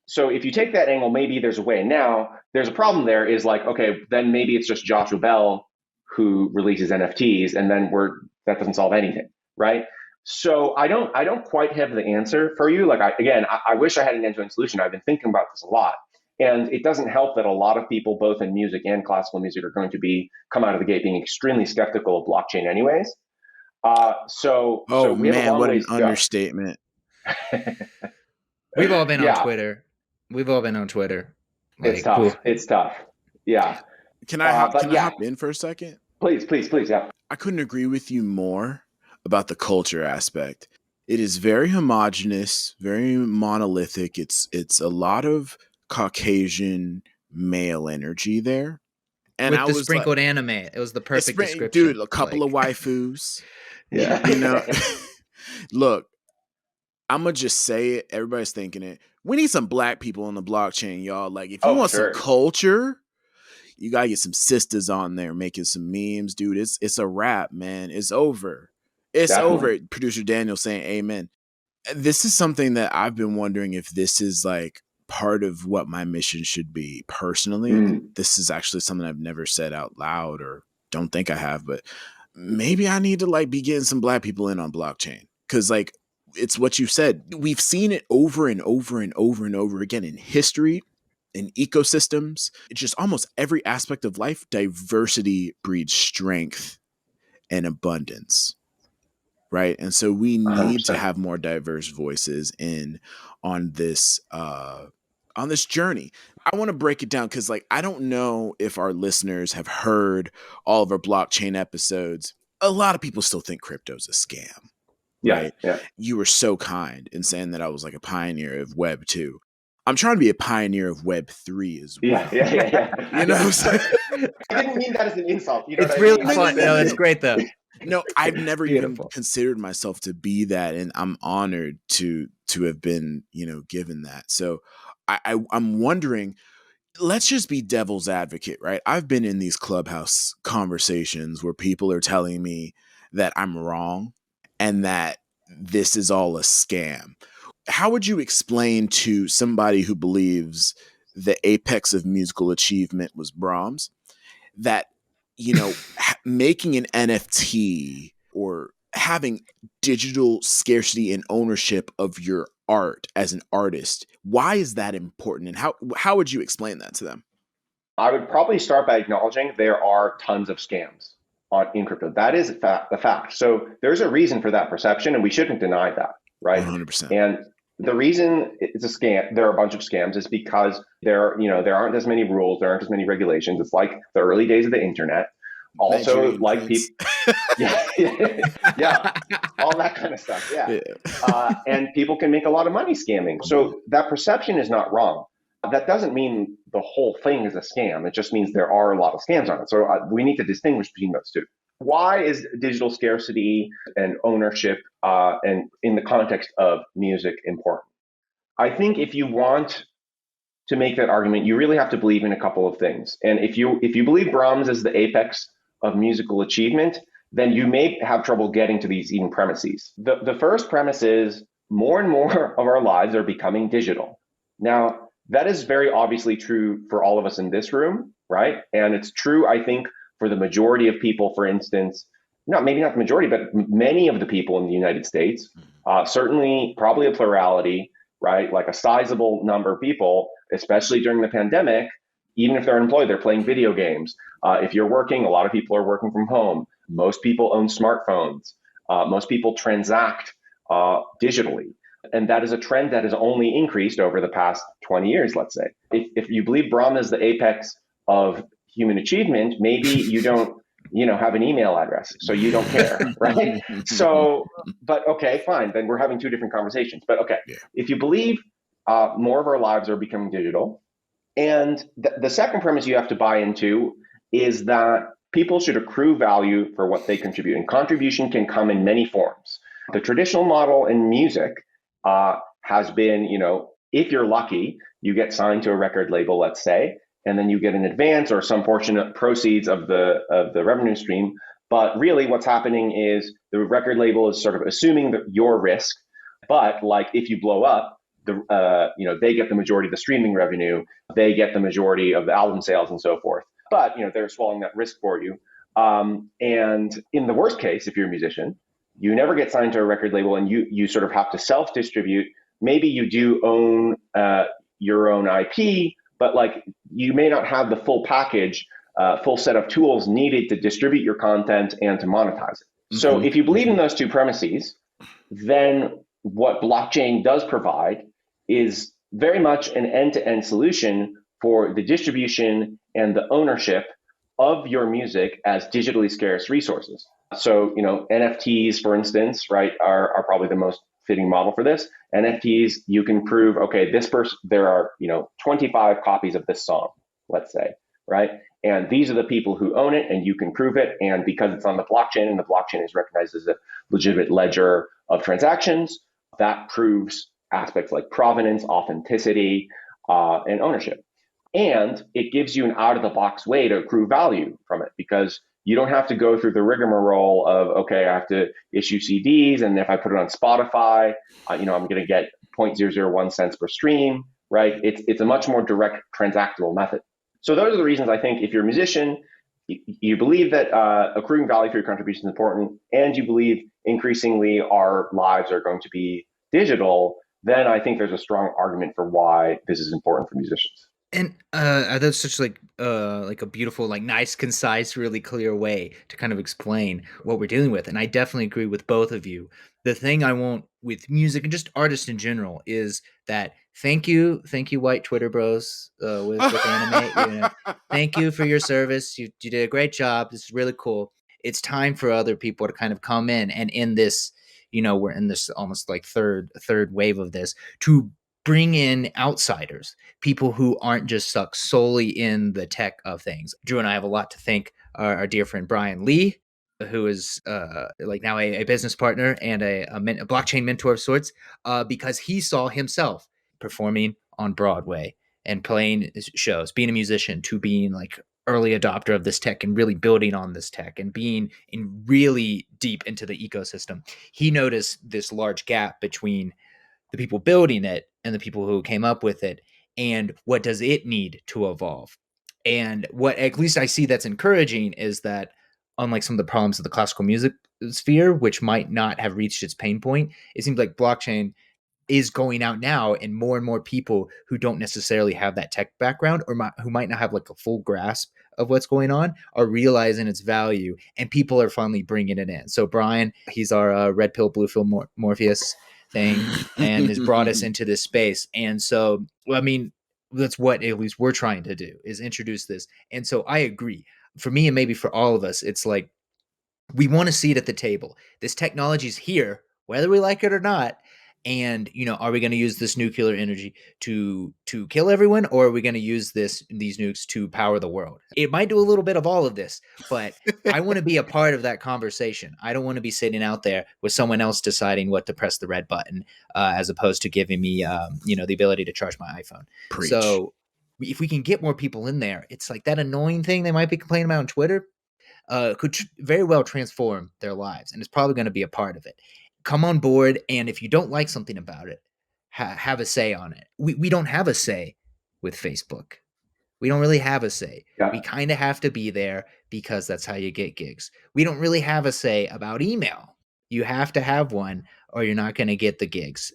So if you take that angle, maybe there's a way. Now, there's a problem there is like, okay, then maybe it's just Joshua Bell who releases NFTs, and then that doesn't solve anything, right? So I don't quite have the answer for you. Like I wish I had an end-to-end solution. I've been thinking about this a lot. And it doesn't help that a lot of people, both in music and classical music, are going to come out of the gate being extremely skeptical of blockchain anyways. So we have a long what ways an to go. understatement. We've all been Yeah. on Twitter. We've all been on Twitter. It's tough. Cool. It's tough. Yeah. Can I hop in for a second? Please. Yeah. I couldn't agree with you more about the culture aspect. It is very homogenous, very monolithic. It's a lot of Caucasian male energy there. And with I the was sprinkled like, anime, it was the perfect description. Dude, a couple of waifus. Yeah. Look, I'm going to just say it. Everybody's thinking it. We need some black people on the blockchain, y'all. Like, if you want some culture, you got to get some sisters on there making some memes, dude. It's a wrap, man. It's over. It's over. Producer Daniel saying amen. This is something that I've been wondering if this is like part of what my mission should be personally. This is actually something I've never said out loud, or don't think I have, but maybe I need to like be getting some black people in on blockchain. Cause like, it's what you said. We've seen it over and over and over and over again in history, in ecosystems. It's just almost every aspect of life. Diversity breeds strength and abundance. Right. And so we need 100%. to have more diverse voices on this journey. I want to break it down because like I don't know if our listeners have heard all of our blockchain episodes. A lot of people still think crypto's a scam. Right. Yeah. You were so kind in saying that I was like a pioneer of Web 2. I'm trying to be a pioneer of Web 3 as well. Yeah. You know what I'm saying? I didn't mean that as an insult. You know It's really fun. No, it's great though. No, I've never even considered myself to be that, and I'm honored to have been, given that. So I'm wondering, let's just be devil's advocate, right? I've been in these clubhouse conversations where people are telling me that I'm wrong and that this is all a scam. How would you explain to somebody who believes the apex of musical achievement was Brahms that making an NFT or having digital scarcity and ownership of your art as an artist, why is that important? And how would you explain that to them? I would probably start by acknowledging there are tons of scams in crypto. That is the fact. So there's a reason for that perception, and we shouldn't deny that, right? 100%. And the reason it's a scam, there are a bunch of scams, is because there aren't as many rules, there aren't as many regulations. It's like the early days of the internet. Also, Nigerian like prince. people, yeah, all that kind of stuff, yeah. And people can make a lot of money scamming. So that perception is not wrong. That doesn't mean the whole thing is a scam. It just means there are a lot of scams on it. So we need to distinguish between those two. Why is digital scarcity and ownership and in the context of music important? I think if you want to make that argument, you really have to believe in a couple of things. And if you believe Brahms is the apex of musical achievement, then you may have trouble getting to these even premises. The first premise is more and more of our lives are becoming digital. Now, that is very obviously true for all of us in this room, right? And it's true, I think, for the majority of people, for instance, maybe not the majority, but many of the people in the United States, certainly probably a plurality, right? Like a sizable number of people, especially during the pandemic, even if they're employed, they're playing video games. If you're working, a lot of people are working from home. Most people own smartphones. Most people transact digitally. And that is a trend that has only increased over the past 20 years, let's say. If you believe Brahm is the apex of human achievement, maybe you don't have an email address, so you don't care, right? So, but okay, fine. Then we're having two different conversations. But okay, if you believe more of our lives are becoming digital, and the second premise you have to buy into is that people should accrue value for what they contribute, and contribution can come in many forms. The traditional model in music has been, if you're lucky, you get signed to a record label, let's say, and then you get an advance or some portion of proceeds of the revenue stream. But really what's happening is the record label is sort of assuming your risk. But like if you blow up, they get the majority of the streaming revenue, they get the majority of the album sales and so forth. But they're swallowing that risk for you. And in the worst case, if you're a musician, you never get signed to a record label and you sort of have to self-distribute. Maybe you do own your own IP, but like you may not have the full package, full set of tools needed to distribute your content and to monetize it. So if you believe in those two premises, then what blockchain does provide is very much an end-to-end solution for the distribution and the ownership of your music as digitally scarce resources. So, NFTs, for instance, right, are probably the most fitting model for this. NFTs, you can prove, okay, there are, 25 copies of this song, let's say, right? And these are the people who own it, and you can prove it. And because it's on the blockchain, and the blockchain is recognized as a legitimate ledger of transactions, that proves aspects like provenance, authenticity, and ownership. And it gives you an out-of-the-box way to accrue value from it, because you don't have to go through the rigmarole of, okay, I have to issue CDs, and if I put it on Spotify, I'm going to get 0.001 cents per stream, right? It's a much more direct transactable method. So those are the reasons I think if you're a musician, you believe that accruing value for your contribution is important, and you believe increasingly our lives are going to be digital, then I think there's a strong argument for why this is important for musicians. And that's such like a beautiful, like nice, concise, really clear way to kind of explain what we're dealing with. And I definitely agree with both of you. The thing I want with music and just artists in general is that thank you, white Twitter bros with Animate. Thank you for your service. You did a great job. This is really cool. It's time for other people to kind of come in, and in this, we're in this almost like third wave of this, to bring in outsiders, people who aren't just stuck solely in the tech of things. Drew and I have a lot to thank our dear friend Brian Lee, who is like now a business partner and a blockchain mentor of sorts, because he saw himself performing on Broadway and playing shows, being a musician, to being like early adopter of this tech and really building on this tech and being in really deep into the ecosystem. He noticed this large gap between the people building it and the people who came up with it, and what does it need to evolve. And what at least I see that's encouraging is that, unlike some of the problems of the classical music sphere, which might not have reached its pain point, it seems like blockchain is going out now, and more people who don't necessarily have that tech background, or who might not have like a full grasp of what's going on, are realizing its value, and people are finally bringing it in. So Brian, he's our red pill, blue pill Morpheus thing, and has brought us into this space. And so, I mean, that's what at least we're trying to do, is introduce this. And so I agree. For me, and maybe for all of us, it's like we want to see it at the table. This technology is here, whether we like it or not. And are we going to use this nuclear energy to kill everyone, or are we going to use these nukes to power the world? It might do a little bit of all of this, but I want to be a part of that conversation. I don't want to be sitting out there with someone else deciding what to press the red button, as opposed to giving me the ability to charge my iPhone. Preach. So if we can get more people in there, it's like that annoying thing they might be complaining about on Twitter could very well transform their lives, and it's probably going to be a part of it. Come on board, and if you don't like something about it, have a say on it. We don't have a say with Facebook. We don't really have a say. Yeah. We kind of have to be there because that's how you get gigs. We don't really have a say about email. You have to have one, or you're not going to get the gigs.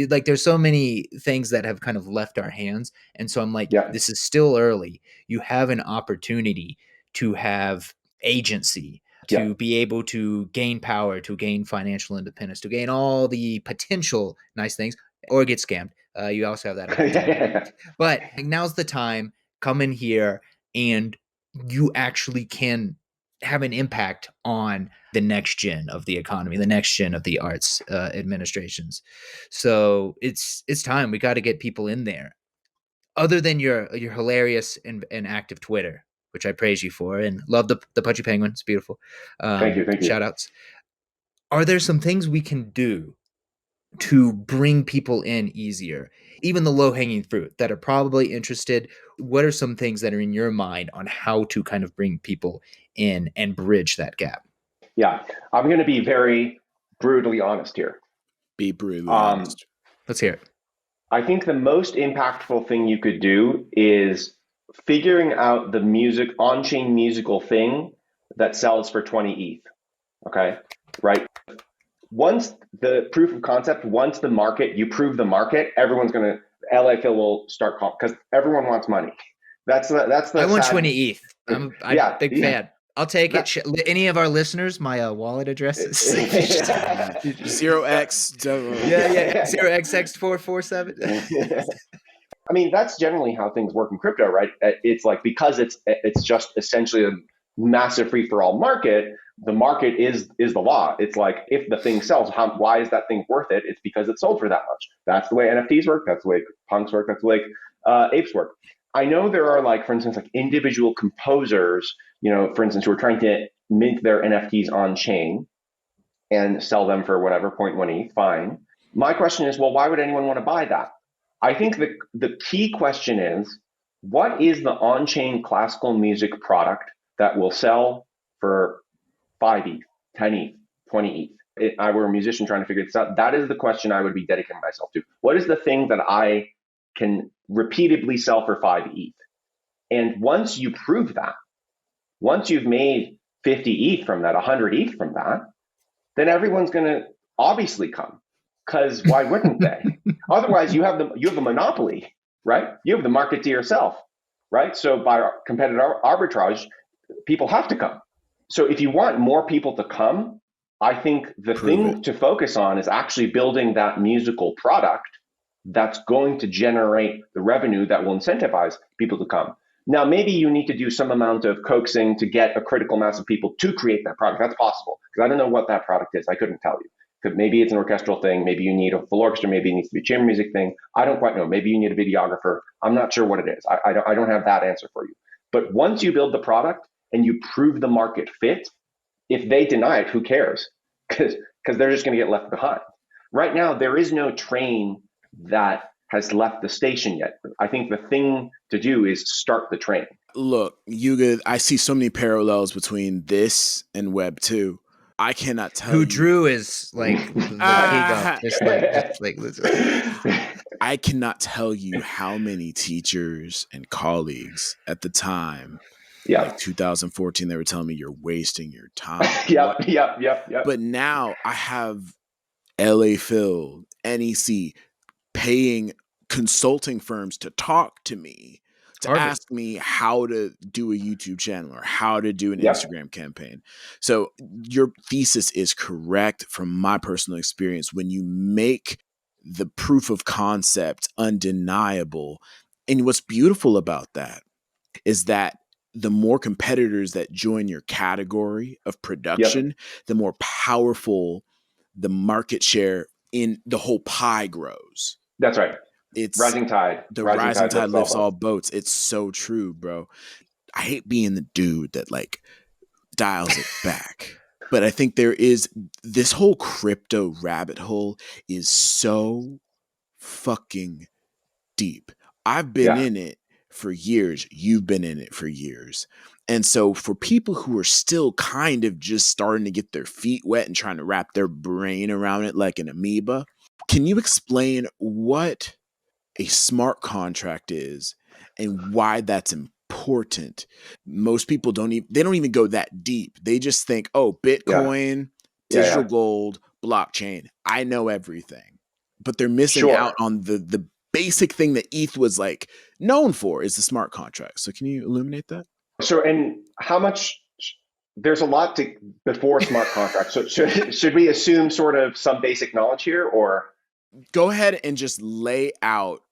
Like, there's so many things that have kind of left our hands, and so I'm like, Yeah. this is still early. You have an opportunity to have agency, to be able to gain power, to gain financial independence, to gain all the potential nice things, or get scammed. You also have that opportunity. But now's the time. Come in here, and you actually can have an impact on the next gen of the economy, the next gen of the arts administrations. So it's time. We got to get people in there. Other than your hilarious and active Twitter, which I praise you for, and love the Pudgy Penguin. It's beautiful. Thank you. Shout outs. Are there some things we can do to bring people in easier? Even the low-hanging fruit that are probably interested. What are some things that are in your mind on how to kind of bring people in and bridge that gap? Yeah, I'm going to be very brutally honest here. Be brutally honest. Let's hear it. I think the most impactful thing you could do is figuring out the on-chain musical thing that sells for 20 ETH. Okay, right? Once the proof of concept, you prove the market, everyone's going to, LA Phil will start because everyone wants money. That's the. I want 20 ETH. I'm a big fan. I'll take it. Any of our listeners, my wallet address is 0x. 0xx447. I mean, that's generally how things work in crypto, right? It's like, because it's just essentially a massive free-for-all market, the market is the law. It's like, if the thing sells, why is that thing worth it? It's because it's sold for that much. That's the way NFTs work. That's the way punks work. That's the way apes work. I know there are, like, for instance, like individual composers, for instance, who are trying to mint their NFTs on chain and sell them for whatever, 0.1 ETH, fine. My question is, well, why would anyone want to buy that? I think the key question is, what is the on-chain classical music product that will sell for 5 ETH, 10 ETH, 20 ETH? If I were a musician trying to figure this out, that is the question I would be dedicating myself to. What is the thing that I can repeatedly sell for 5 ETH? And once you prove that, once you've made 50 ETH from that, 100 ETH from that, then everyone's going to obviously come. Because why wouldn't they? Otherwise, you have a monopoly, right? You have the market to yourself, right? So by competitive arbitrage, people have to come. So if you want more people to come, I think the thing to focus on is actually building that musical product that's going to generate the revenue that will incentivize people to come. Now, maybe you need to do some amount of coaxing to get a critical mass of people to create that product. That's possible, because I don't know what that product is. I couldn't tell you. Maybe it's an orchestral thing. Maybe you need a full orchestra. Maybe it needs to be a chamber music thing. I don't quite know. Maybe you need a videographer. I'm not sure what it is. I don't have that answer for you. But once you build the product and you prove the market fit, if they deny it, who cares? Because they're just going to get left behind. Right now, there is no train that has left the station yet. I think the thing to do is start the train. Look, Yuga, I see so many parallels between this and Web 2. I cannot tell who you. Drew is like the king of. I cannot tell you how many teachers and colleagues at the time, Yeah. like 2014, they were telling me you're wasting your time. Yep. But now I have LA Phil, NEC paying consulting firms to talk to me, to Harvard. ask me how to do a YouTube channel or how to do an Yep. Instagram campaign. So your thesis is correct from my personal experience. When you make the proof of concept undeniable, and what's beautiful about that is that the more competitors that join your category of production, the more powerful the market share in the whole pie grows. That's right. It's rising tide. The rising tide lifts all boats. It's so true, bro. I hate being the dude that like dials it back. But I think there is this whole crypto rabbit hole is so fucking deep. I've been in it for years. You've been in it for years. And so for people who are still kind of just starting to get their feet wet and trying to wrap their brain around it like an amoeba, can you explain what a smart contract is and why that's important? Most people don't even go that deep. They just think, oh, Bitcoin, digital gold, blockchain. I know everything. But they're missing out on the basic thing that ETH was like known for, is the smart contract. So can you illuminate that? So, and how much, there's a lot to before smart contracts. So should we assume sort of some basic knowledge here, or? Go ahead and just lay out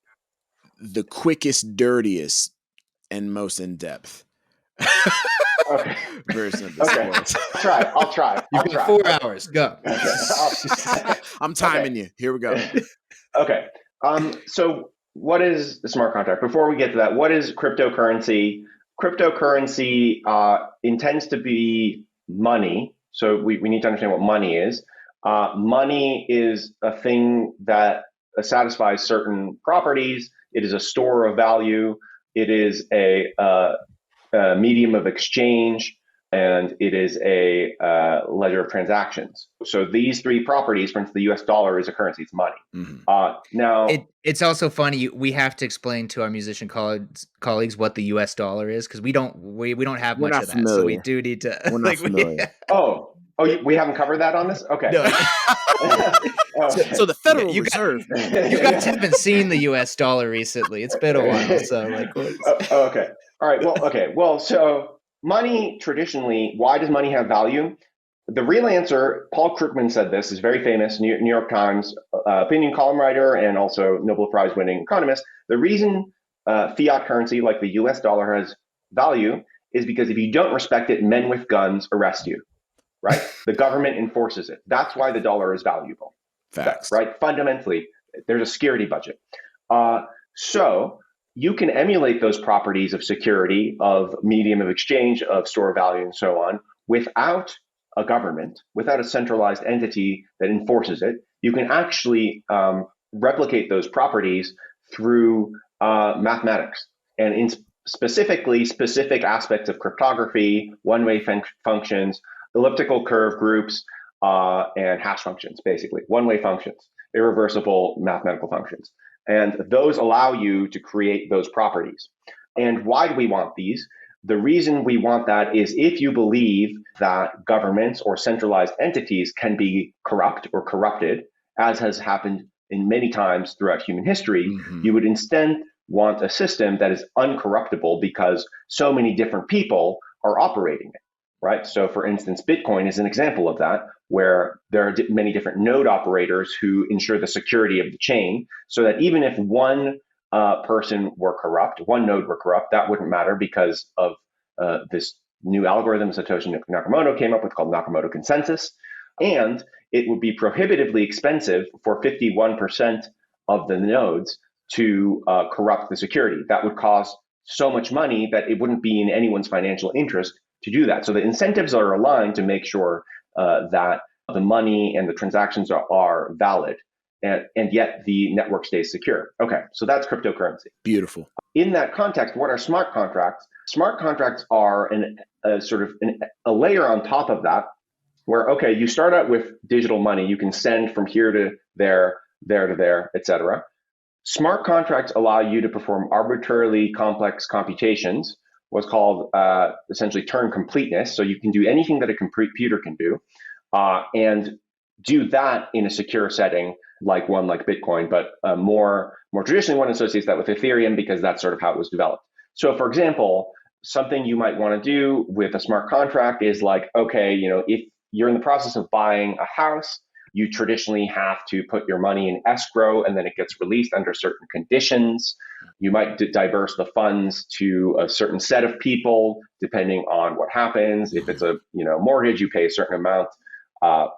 the quickest, dirtiest, and most in-depth version of this course. I'll try. You've got 4 hours. Go. I'm timing you. Here we go. Okay. So what is the smart contract? Before we get to that, what is cryptocurrency? Cryptocurrency intends to be money. So we need to understand what money is. Money is a thing that satisfies certain properties. It is a store of value. It is a medium of exchange, and it is a ledger of transactions. So these three properties, for instance, the US dollar is a currency, it's money. Now, it's also funny, we have to explain to our musician colleagues what the US dollar is, because we don't have much of that. Familiar. So we do need to. We're not familiar. We haven't covered that on this? Okay. No. So the Federal Reserve. You guys haven't seen the US dollar recently. It's been a while. So like, okay. All right. Well, okay. Well, so money traditionally, why does money have value? The real answer, Paul Krugman said this, is very famous, New York Times opinion column writer and also Nobel Prize winning economist. The reason fiat currency like the US dollar has value is because if you don't respect it, men with guns arrest you, right? The government enforces it. That's why the dollar is valuable. Facts. Right? Fundamentally, there's a security budget. So you can emulate those properties of security, of medium of exchange, of store of value, and so on, without a government, without a centralized entity that enforces it. You can actually replicate those properties through mathematics, and in specifically specific aspects of cryptography, one-way functions, elliptical curve groups, and hash functions, basically one-way functions, irreversible mathematical functions. And those allow you to create those properties. And why do we want these? The reason we want that is if you believe that governments or centralized entities can be corrupt or corrupted, as has happened in many times throughout human history, you would instead want a system that is uncorruptible because so many different people are operating it, right? So for instance, Bitcoin is an example of that, where there are many different node operators who ensure the security of the chain, so that even if one person were corrupt, one node were corrupt, that wouldn't matter because of this new algorithm Satoshi Nakamoto came up with called Nakamoto consensus. And it would be prohibitively expensive for 51% of the nodes to corrupt the security. That would cost so much money that it wouldn't be in anyone's financial interest to do that. So the incentives are aligned to make sure that the money and the transactions are valid, and yet the network stays secure. Okay, so that's cryptocurrency. Beautiful. In that context, what are smart contracts? Smart contracts are a layer on top of that, where, okay, you start out with digital money. You can send from here to there to there, etc. Smart contracts allow you to perform arbitrarily complex computations, what's called essentially Turing completeness. So you can do anything that a computer can do, and do that in a secure setting like Bitcoin, but more traditionally one associates that with Ethereum because that's sort of how it was developed. So for example, something you might want to do with a smart contract is like, okay, if you're in the process of buying a house, you traditionally have to put your money in escrow and then it gets released under certain conditions. You might diverse the funds to a certain set of people depending on what happens. If it's a mortgage, you pay a certain amount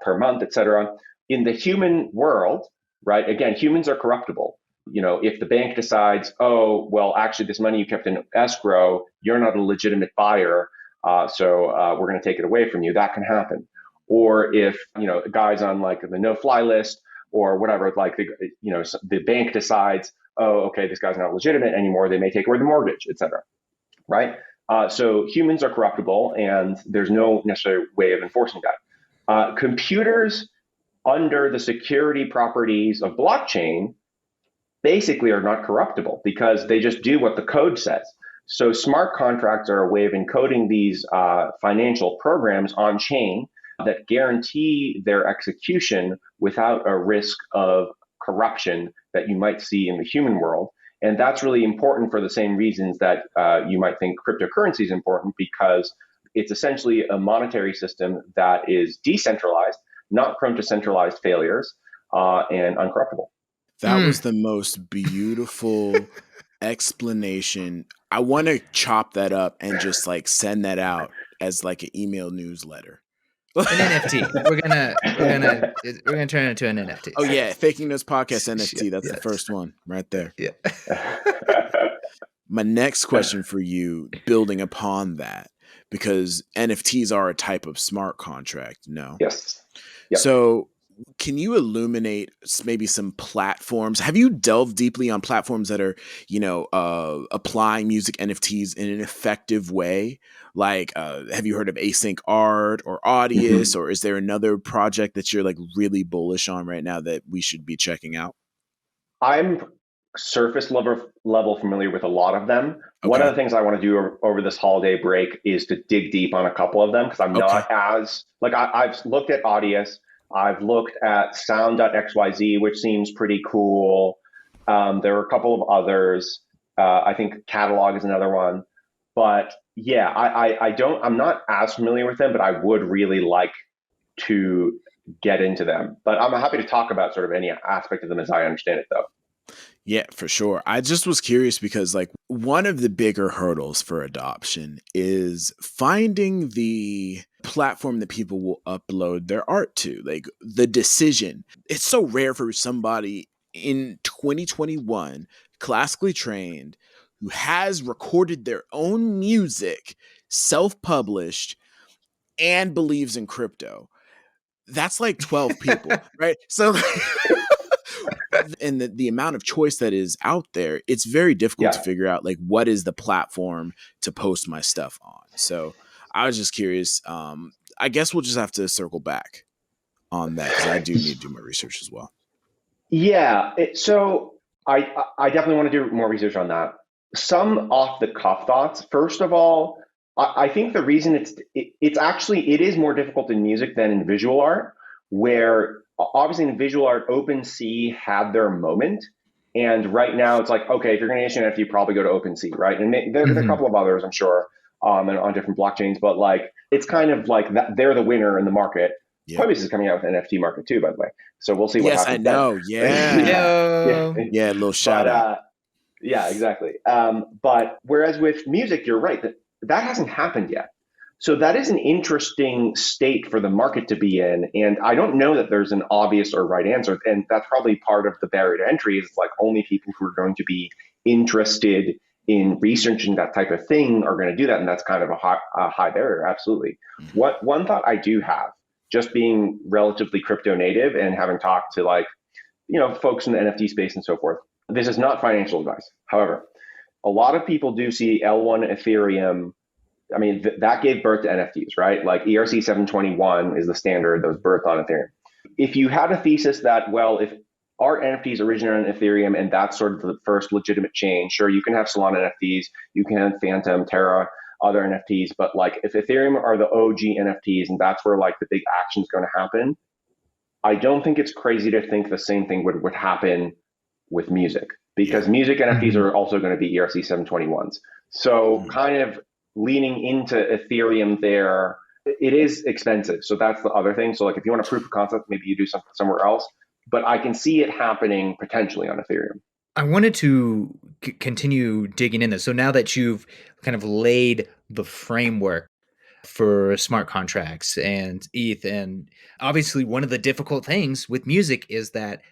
per month, etc. In the human world, right? Again, humans are corruptible. If the bank decides, oh, well, actually, this money you kept in escrow, you're not a legitimate buyer, so we're going to take it away from you. That can happen. Or if a guy's on like the no-fly list or whatever, like the bank decides, oh, okay, this guy's not legitimate anymore. They may take away the mortgage, etc. Right? So humans are corruptible, and there's no necessary way of enforcing that. Computers under the security properties of blockchain basically are not corruptible because they just do what the code says. So smart contracts are a way of encoding these financial programs on chain that guarantee their execution without a risk of corruption that you might see in the human world. And that's really important for the same reasons that you might think cryptocurrency is important, because it's essentially a monetary system that is decentralized, not prone to centralized failures, and uncorruptible. That was the most beautiful explanation. I want to chop that up and just like send that out as like an email newsletter. An NFT. We're gonna turn it into an NFT. Oh yeah, Faking News Podcast NFT. That's the first one right there. Yeah. My next question for you, building upon that, because NFTs are a type of smart contract. No. Yes. Yep. So can you illuminate maybe some platforms? Have you delved deeply on platforms that are, applying music NFTs in an effective way? Like, have you heard of Async Art or Audius, or is there another project that you're like really bullish on right now that we should be checking out? I'm surface level familiar with a lot of them. Okay. One of the things I want to do over this holiday break is to dig deep on a couple of them, because I'm not as like I've looked at Audius. I've looked at sound.xyz, which seems pretty cool. There are a couple of others. I think Catalog is another one. But yeah, I'm not as familiar with them, but I would really like to get into them. But I'm happy to talk about sort of any aspect of them as I understand it, though. Yeah, for sure. I just was curious because like one of the bigger hurdles for adoption is finding the platform that people will upload their art to, like the decision. It's so rare for somebody in 2021, classically trained, who has recorded their own music, self-published, and believes in crypto. That's like 12 people, right? So and the amount of choice that is out there, it's very difficult to figure out like what is the platform to post my stuff on. So I was just curious. I guess we'll just have to circle back on that because I do need to do my research as well. Yeah. So I definitely want to do more research on that. Some off the cuff thoughts. First of all, I think the reason it is more difficult in music than in visual art, where obviously in visual art, OpenSea had their moment. And right now it's like, okay, if you're going to issue an NFT, you probably go to OpenSea, right? And there's a couple of others, I'm sure, and on different blockchains, but like, it's kind of like that they're the winner in the market. Yeah. Coinbase is coming out with an NFT market too, by the way. So we'll see what happens. Yes, I know. Then. Yeah, a little shout out. Yeah, exactly. But whereas with music, you're right, that hasn't happened yet. So that is an interesting state for the market to be in. And I don't know that there's an obvious or right answer. And that's probably part of the barrier to entry, is like only people who are going to be interested in researching that type of thing are going to do that. And that's kind of a high barrier. Absolutely. One thought I do have, just being relatively crypto native and having talked to like, folks in the NFT space and so forth, this is not financial advice. However, a lot of people do see L1 Ethereum. I mean, that gave birth to NFTs, right? Like ERC 721 is the standard that was birthed on Ethereum. If you had a thesis that, well, if art NFTs originate on Ethereum, and that's sort of the first legitimate chain. Sure, you can have Solana NFTs, you can have Phantom, Terra, other NFTs, but like if Ethereum are the OG NFTs and that's where like the big action is going to happen, I don't think it's crazy to think the same thing would happen with music, because music NFTs are also going to be ERC 721s. So kind of leaning into Ethereum there, it is expensive. So that's the other thing. So like if you want a proof of concept, maybe you do something somewhere else, but I can see it happening potentially on Ethereum. I wanted to continue digging in this. So now that you've kind of laid the framework for smart contracts and ETH, and obviously one of the difficult things with music is that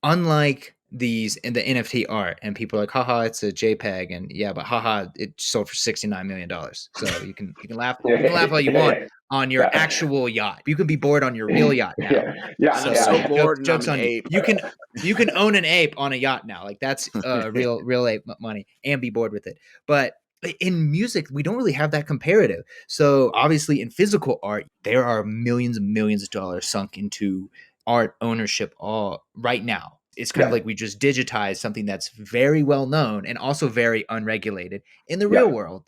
unlike these in the NFT art, and people are like, haha, it's a JPEG, and yeah, but haha, it sold for $69 million. So you can laugh all you want on your actual yacht. You can be bored on your real yacht now. I'm so bored. Jokes on you. You can own an ape on a yacht now. Like that's real ape money, and be bored with it. But in music, we don't really have that comparative. So obviously in physical art, there are millions and millions of dollars sunk into art ownership all right now. It's kind of like we just digitized something that's very well known and also very unregulated in the real world.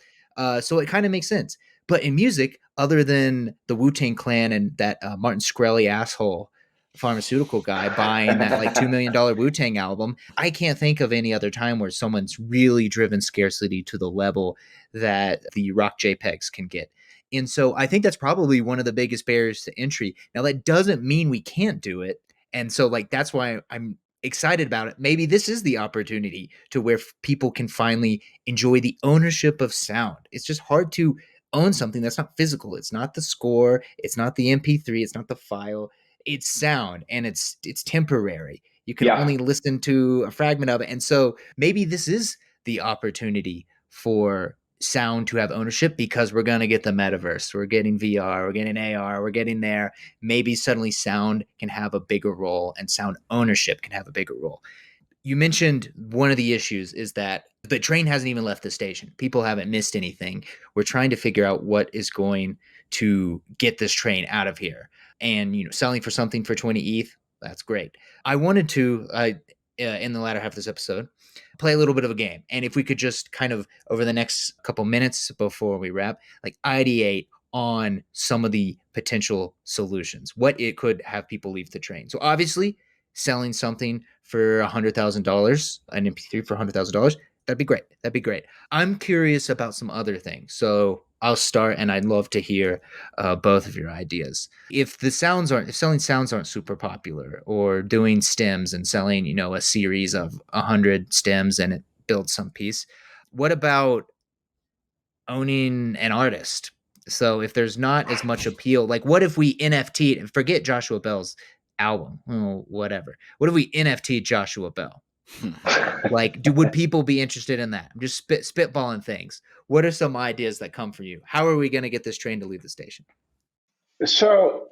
So it kind of makes sense. But in music, other than the Wu-Tang Clan and that Martin Shkreli asshole pharmaceutical guy buying that like $2 million Wu-Tang album, I can't think of any other time where someone's really driven scarcity to the level that the rock JPEGs can get. And so I think that's probably one of the biggest barriers to entry. Now, that doesn't mean we can't do it. And so like that's why I'm excited about it. Maybe this is the opportunity to where people can finally enjoy the ownership of sound. It's just hard to own something that's not physical. It's not the score, it's not the MP3, it's not the file. It's sound, and it's temporary. You can only listen to a fragment of it. And so maybe this is the opportunity for sound to have ownership, because we're going to get the metaverse, we're getting VR, we're getting AR, we're getting there. Maybe suddenly sound can have a bigger role, and sound ownership can have a bigger role. You mentioned one of the issues is that the train hasn't even left the station. People haven't missed anything. We're trying to figure out what is going to get this train out of here. And selling for something for 20 ETH, that's great. I wanted to in the latter half of this episode play a little bit of a game, and if we could just kind of over the next couple minutes before we wrap, like ideate on some of the potential solutions, what it could have people leave the train. So obviously selling something for $100,000, an MP3 for $100,000, that'd be great. I'm curious about some other things, so I'll start, and I'd love to hear both of your ideas. If selling sounds aren't super popular, or doing stems and selling, a series of 100 stems and it builds some piece, what about owning an artist? So if there's not as much appeal, like what if we NFT and forget Joshua Bell's album, whatever. What if we NFT Joshua Bell? Like, would people be interested in that? I'm just spitballing things. What are some ideas that come from you? How are we going to get this train to leave the station? So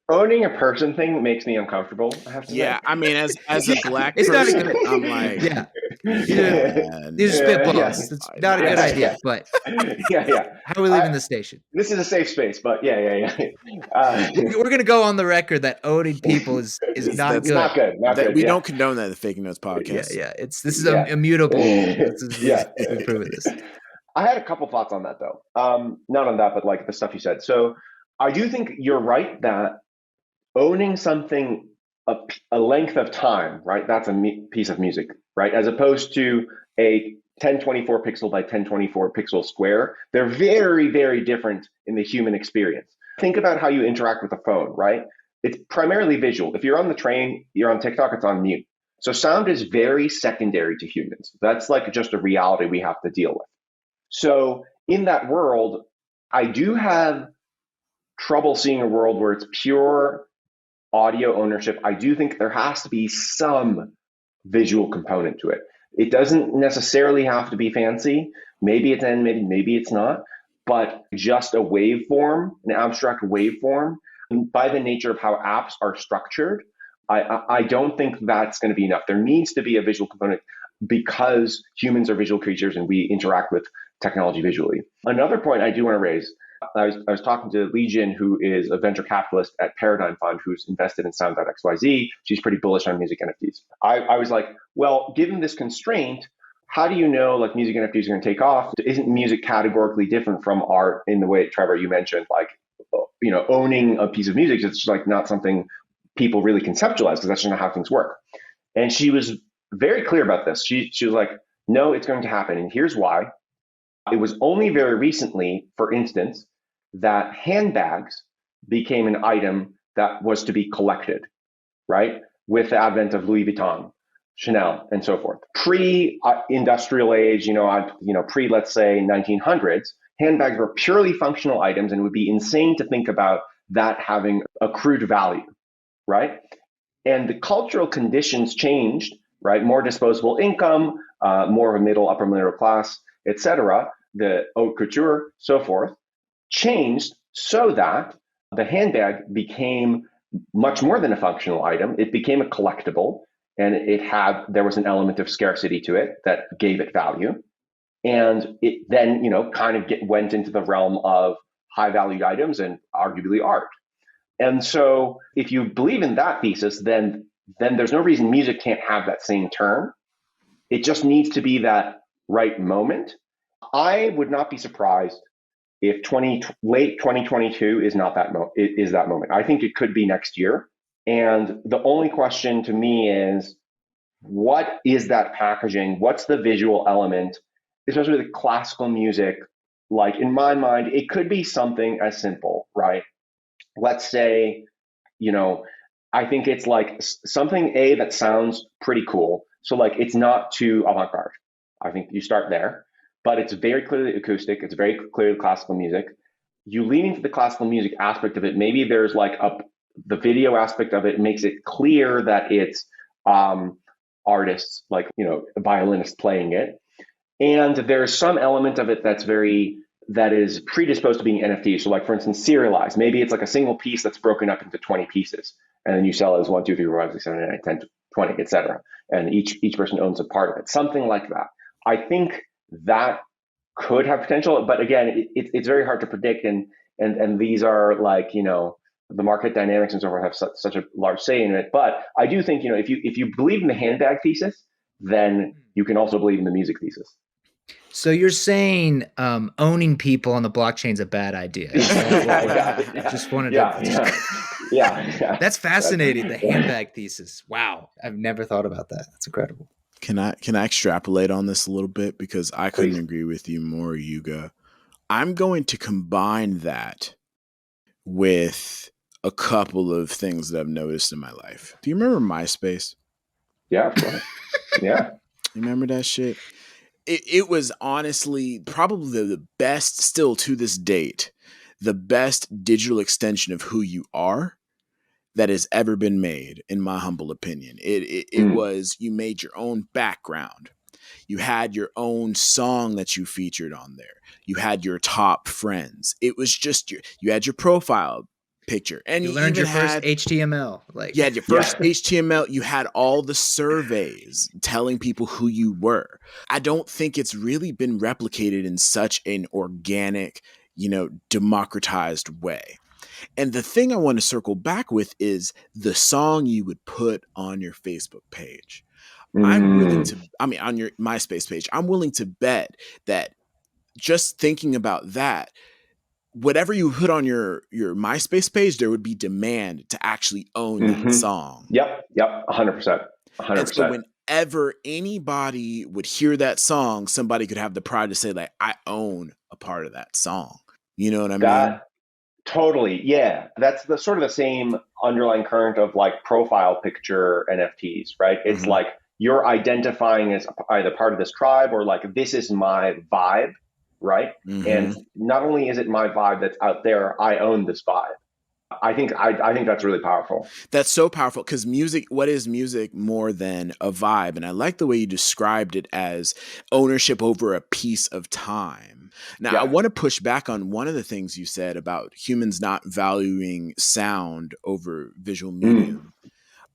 owning a person thing makes me uncomfortable, I have to say. I mean, as a black person, I'm like, these are spitballs. It's not a good idea, but how are we leaving the station? This is a safe space, but we're going to go on the record that owning people is not good. Not good. We don't condone that at the Faking Notes podcast. This is immutable. We've proven this. I had a couple thoughts on that though. Not on that, but like the stuff you said. So I do think you're right that owning something a length of time, right? That's a piece of music, right? As opposed to a 1024 pixel by 1024 pixel square. They're very, very different in the human experience. Think about how you interact with a phone, right? It's primarily visual. If you're on the train, you're on TikTok, it's on mute. So sound is very secondary to humans. That's like just a reality we have to deal with. So in that world, I do have trouble seeing a world where it's pure audio ownership. I do think there has to be some visual component to it. It doesn't necessarily have to be fancy. Maybe it's animated, maybe it's not, but just a waveform, an abstract waveform, by the nature of how apps are structured, I don't think that's going to be enough. There needs to be a visual component because humans are visual creatures and we interact with technology visually. Another point I do want to raise, I was talking to Legion, who is a venture capitalist at Paradigm Fund, who's invested in Sound.xyz. She's pretty bullish on music NFTs. I was like, well, given this constraint, how do you know like music NFTs are going to take off? Isn't music categorically different from art in the way, Trevor, you mentioned, like, owning a piece of music is just like not something people really conceptualize because that's just not how things work. And she was very clear about this. She was like, no, it's going to happen. And here's why. It was only very recently, for instance, that handbags became an item that was to be collected, right? With the advent of Louis Vuitton, Chanel, and so forth. Pre-industrial age, pre, let's say, 1900s, handbags were purely functional items, and it would be insane to think about that having accrued value, right? And the cultural conditions changed, right? More disposable income, more of a middle, upper middle class, etc. The haute couture, so forth, changed so that the handbag became much more than a functional item. It became a collectible, and there was an element of scarcity to it that gave it value. And it then, kind of went into the realm of high valued items and arguably art. And so if you believe in that thesis, then there's no reason music can't have that same turn. It just needs to be that right moment. I would not be surprised if late 2022 is not that is that moment. I think it could be next year. And the only question to me is, what is that packaging? What's the visual element, especially with classical music? Like, in my mind, it could be something as simple, right? Let's say, I think it's like something that sounds pretty cool. So like, it's not too avant-garde. I think you start there, but it's very clearly acoustic. It's very clearly classical music. You lean into the classical music aspect of it. Maybe there's like the video aspect of it makes it clear that it's artists, like, a violinist playing it. And there's some element of it that is predisposed to being NFT. So like, for instance, serialized. Maybe it's like a single piece that's broken up into 20 pieces, and then you sell it as 1, 2, 3, 4, 5, 6, 7, 8, 9, 10, 20, etc. And each person owns a part of it. Something like that. I think that could have potential, but again, it's very hard to predict. And these are like, the market dynamics and so forth have such a large say in it. But I do think, if you believe in the handbag thesis, then you can also believe in the music thesis. So you're saying owning people on the blockchain is a bad idea? Just wanted to. Yeah. That's fascinating. The handbag thesis. Wow, I've never thought about that. That's incredible. Can I extrapolate on this a little bit, because I couldn't agree with you more, Yuga. I'm going to combine that with a couple of things that I've noticed in my life. Do you remember MySpace? Yeah, of course. Yeah. You remember that shit? It was honestly probably the best, still to this date, the best digital extension of who you are that has ever been made, in my humble opinion. It was, you made your own background. You had your own song that you featured on there. You had your top friends. It was just you had your profile picture, and you learned your first HTML. You had your first HTML. You had all the surveys telling people who you were. I don't think it's really been replicated in such an organic, democratized way. And the thing I want to circle back with is the song you would put on your Facebook page. On your MySpace page, I'm willing to bet that just thinking about that, whatever you put on your MySpace page, there would be demand to actually own that song. Yep, 100%. And so whenever anybody would hear that song, somebody could have the pride to say, like, I own a part of that song. You know what I mean? Totally, yeah. That's the sort of the same underlying current of like profile picture NFTs, right? It's like you're identifying as either part of this tribe or like, this is my vibe. Right. And not only is it my vibe that's out there, I own this vibe. I think that's really powerful. That's so powerful, because what is music more than a vibe? And I like the way you described it as ownership over a piece of time. Now, I want to push back on one of the things you said about humans not valuing sound over visual medium.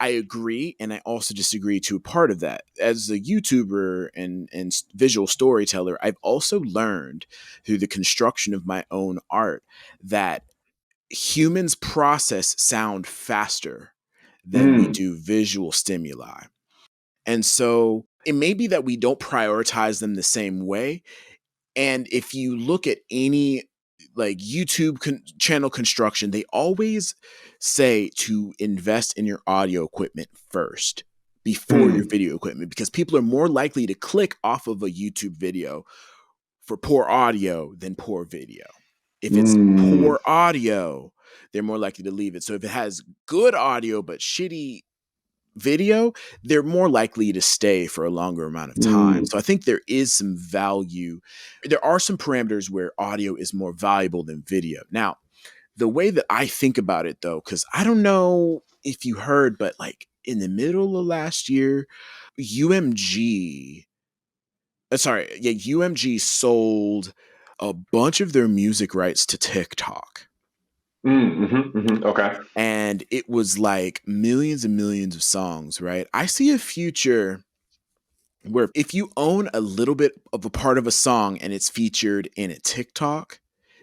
I agree, and I also disagree to a part of that. As a YouTuber and visual storyteller, I've also learned through the construction of my own art that humans process sound faster than we Mm, do visual stimuli. And so it may be that we don't prioritize them the same way. And if you look at any like YouTube channel construction, they always say to invest in your audio equipment first before your mm, video equipment, because people are more likely to click off of a YouTube video for poor audio than poor video. If it's mm, poor audio, they're more likely to leave it. So if it has good audio but shitty video, they're more likely to stay for a longer amount of time. mm. So I think there is some value. There are some parameters where audio is more valuable than video. Now, the way that I think about it though, because I don't know if you heard, but like in the middle of last year, UMG, UMG sold a bunch of their music rights to TikTok. Okay. And it was like millions and millions of songs, right? I see a future where if you own a little bit of a part of a song and it's featured in a TikTok,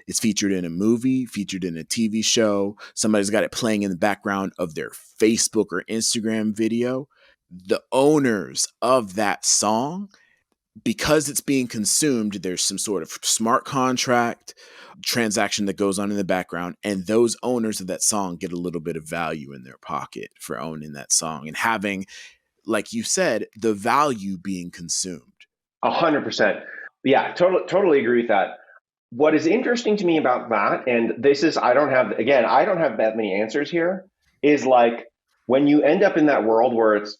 it's featured in a movie, featured in a TV show, somebody's got it playing in the background of their Facebook or Instagram video, the owners of that song, because it's being consumed, there's some sort of smart contract transaction that goes on in the background, and those owners of that song get a little bit of value in their pocket for owning that song and having, like you said, the value being consumed. 100%. Yeah, totally agree with that. What is interesting to me about that, and this is, I don't have that many answers here, is like when you end up in that world where it's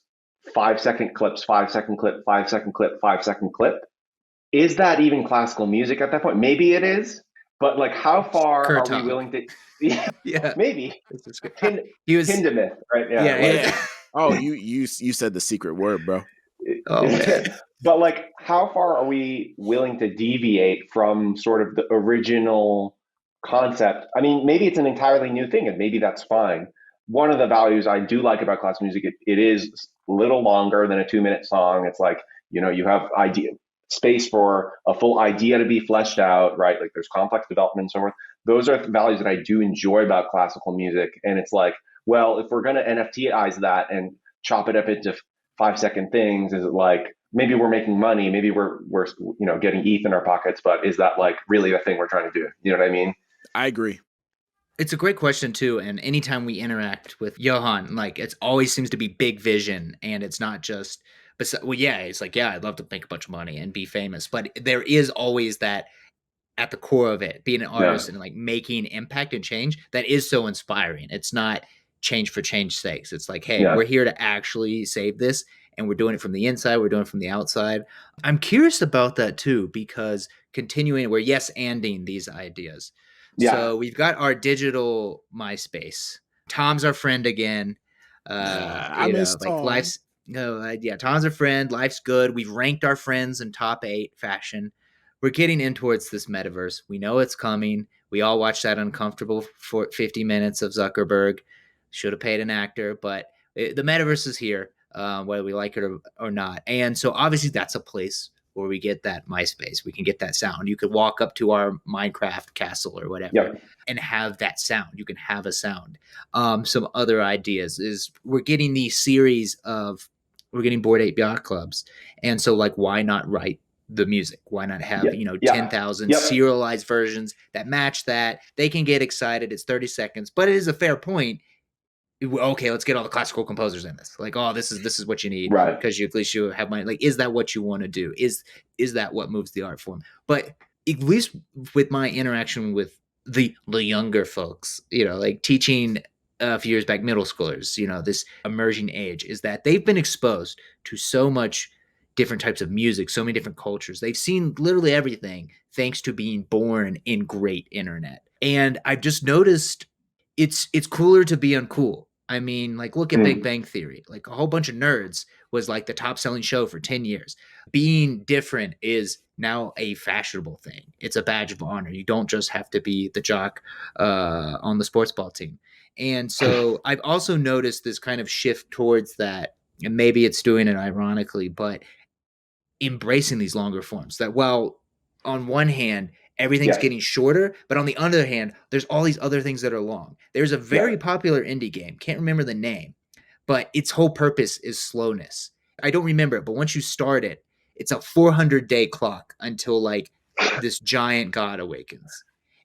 5 second clips, 5 second clip, 5 second clip, 5 second clip, is that even classical music at that point? Maybe it is, but like how far are we Kurtov. willing to, yeah, Yeah. maybe, This is good. Hind, He was, Hindemith, right? Yeah, yeah, like, Yeah. Oh, you said the secret word, bro. oh man. but like how far are we willing to deviate from sort of the original concept? I mean, maybe it's an entirely new thing and maybe that's fine. One of the values I do like about classical music, it is a little longer than a 2 minute song. It's like, you have idea space for a full idea to be fleshed out, right? Like there's complex development and so forth. Those are values that I do enjoy about classical music. And it's like, well, if we're going to NFTize that and chop it up into 5 second things, is it like maybe we're making money, maybe we're getting ETH in our pockets, but is that like really the thing we're trying to do? You know what I mean? I agree. It's a great question too, and anytime we interact with Johan, like it always seems to be big vision, and it's not just. But well, yeah, it's like I'd love to make a bunch of money and be famous, but there is always that at the core of it, being an Yeah. artist and like making impact and change that is so inspiring. It's not change for change sakes. It's like, hey, Yeah. we're here to actually save this, and we're doing it from the inside. We're doing it from the outside. I'm curious about that too, because continuing, we're yes anding these ideas. Yeah. So we've got our digital MySpace. Tom's our friend again. I miss Like Tom. life's yeah, Tom's a friend. Life's good. We've ranked our friends in top 8 fashion. We're getting in towards this metaverse. We know it's coming. We all watched that uncomfortable for 50 minutes of Zuckerberg. Should have paid an actor, but the metaverse is here, whether we like it or not. And so obviously that's a place where we get that MySpace. We can get that sound. You could walk up to our Minecraft castle or whatever Yep. and have that sound. You can have a sound. Some other ideas is we're getting we're getting Bored Ape Yacht Clubs. And so like, why not write the music? Why not have, Yeah. 10,000 Yep. serialized versions that match that? They can get excited. It's 30 seconds, but it is a fair point. Okay, let's get all the classical composers in this. Like, oh, this is what you need Right. because at least you have money. Like, is that what you want to do? Is that what moves the art form? But at least with my interaction with the younger folks, like teaching a few years back middle schoolers, this emerging age, is that they've been exposed to so much different types of music, so many different cultures. They've seen literally everything thanks to being born in great internet. And I've just noticed it's cooler to be uncool. I mean, like look at Big Mm. Bang Theory. Like a whole bunch of nerds was like the top selling show for 10 years. Being different is now a fashionable thing. It's a badge of honor. You don't just have to be the jock on the sports ball team. And so I've also noticed this kind of shift towards that. And maybe it's doing it ironically, but embracing these longer forms that, while on one hand everything's getting shorter, but on the other hand there's all these other things that are long. There's a very popular indie game, can't remember the name, but its whole purpose is slowness. I don't remember it, but once you start it, it's a 400-day clock until like this giant god awakens.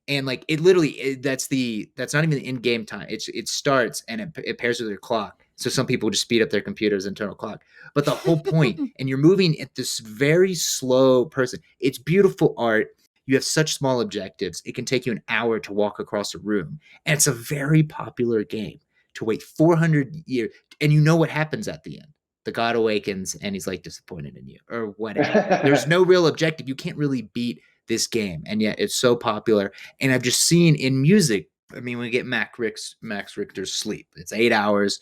And like it literally, that's not even the in-game time. It starts and it pairs with their clock. So some people just speed up their computer's internal clock. But the whole point, and you're moving at this very slow person. It's beautiful art. You have such small objectives. It can take you an hour to walk across a room. And it's a very popular game to wait 400 years. And you know what happens at the end. The god awakens and he's like disappointed in you or whatever. There's no real objective. You can't really beat this game. And yet it's so popular. And I've just seen in music, I mean, we get Max Richter's Sleep. It's 8 hours.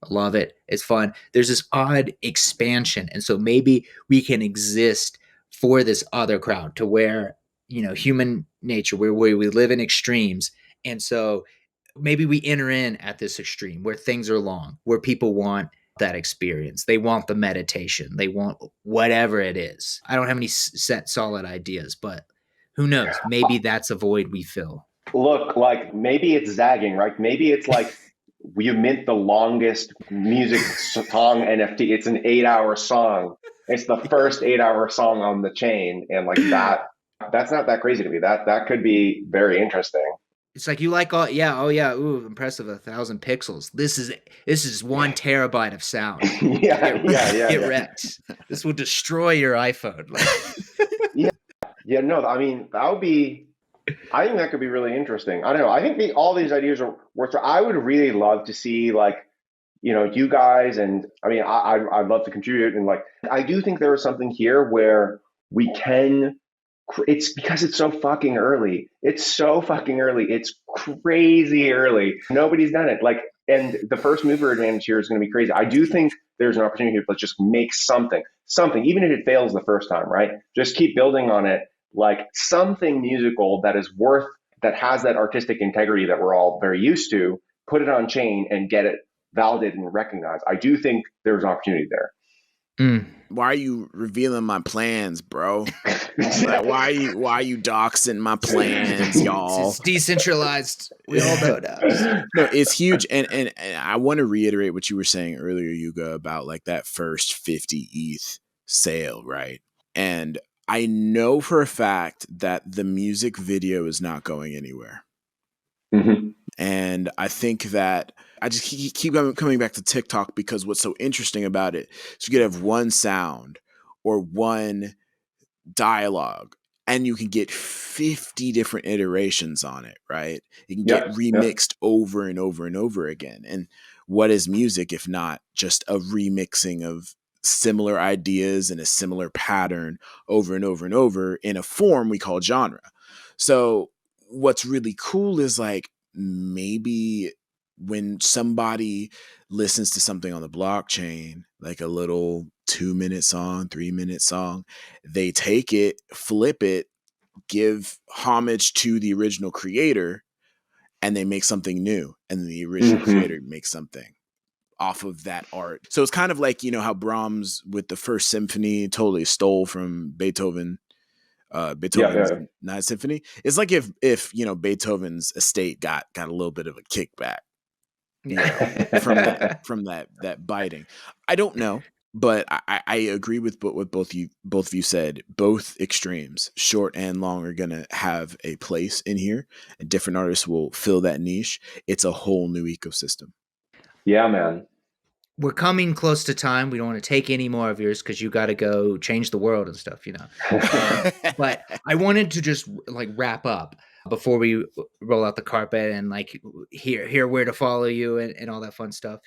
I love it. It's fun. There's this odd expansion. And so maybe we can exist for this other crowd to where, you know, human nature, where we live in extremes. And so maybe we enter in at this extreme where things are long, where people want that experience. They want the meditation. They want whatever it is. I don't have any set solid ideas, but who knows? Maybe that's a void we fill. Look, like maybe it's zagging, right? Maybe it's like you mint the longest music song NFT. It's an 8-hour song. It's the first 8-hour song on the chain. And like that's not that crazy to me. That could be very interesting. It's like you like all, ooh, impressive, 1,000 pixels. This is 1 terabyte of sound. Get wrecked. This will destroy your iPhone. No, I mean that would be. I think that could be really interesting. I don't know. I think all these ideas are worth. I would really love to see like, you know, you guys, and I mean, I'd love to contribute, and like I do think there is something here where we can. It's because it's so fucking early. It's so fucking early. It's crazy early. Nobody's done it. Like, and the first mover advantage here is going to be crazy. I do think there's an opportunity here to just make something, even if it fails the first time, right? Just keep building on it. Like something musical that has that artistic integrity that we're all very used to, put it on chain and get it validated and recognized. I do think there's an opportunity there. Why are you revealing my plans, bro? Like, why are you doxing my plans, y'all? It's decentralized. We all know now. No, it's huge. And I want to reiterate what you were saying earlier, Yuga, about like that first 50 ETH sale, right? And I know for a fact that the music video is not going anywhere. Mm-hmm. And I think that I just keep coming back to TikTok because what's so interesting about it is you could have one sound or one dialogue and you can get 50 different iterations on it, right? You can get remixed over and over and over again. And what is music if not just a remixing of similar ideas in a similar pattern over and over and over in a form we call genre? So what's really cool is like, maybe when somebody listens to something on the blockchain, like a little 2-minute song, 3-minute song, they take it, flip it, give homage to the original creator, and they make something new. And then the original creator makes something off of that art. So it's kind of like, you know, how Brahms with the first symphony totally stole from Beethoven's Ninth Symphony. It's like if you know Beethoven's estate got a little bit of a kickback, you know, from that biting. I don't know, but I agree with what both of you said. Both extremes, short and long, are gonna have a place in here, and different artists will fill that niche. It's a whole new ecosystem. Yeah, man. We're coming close to time. We don't want to take any more of yours because you got to go change the world and stuff, you know. But I wanted to just like wrap up before we roll out the carpet and like hear where to follow you and all that fun stuff.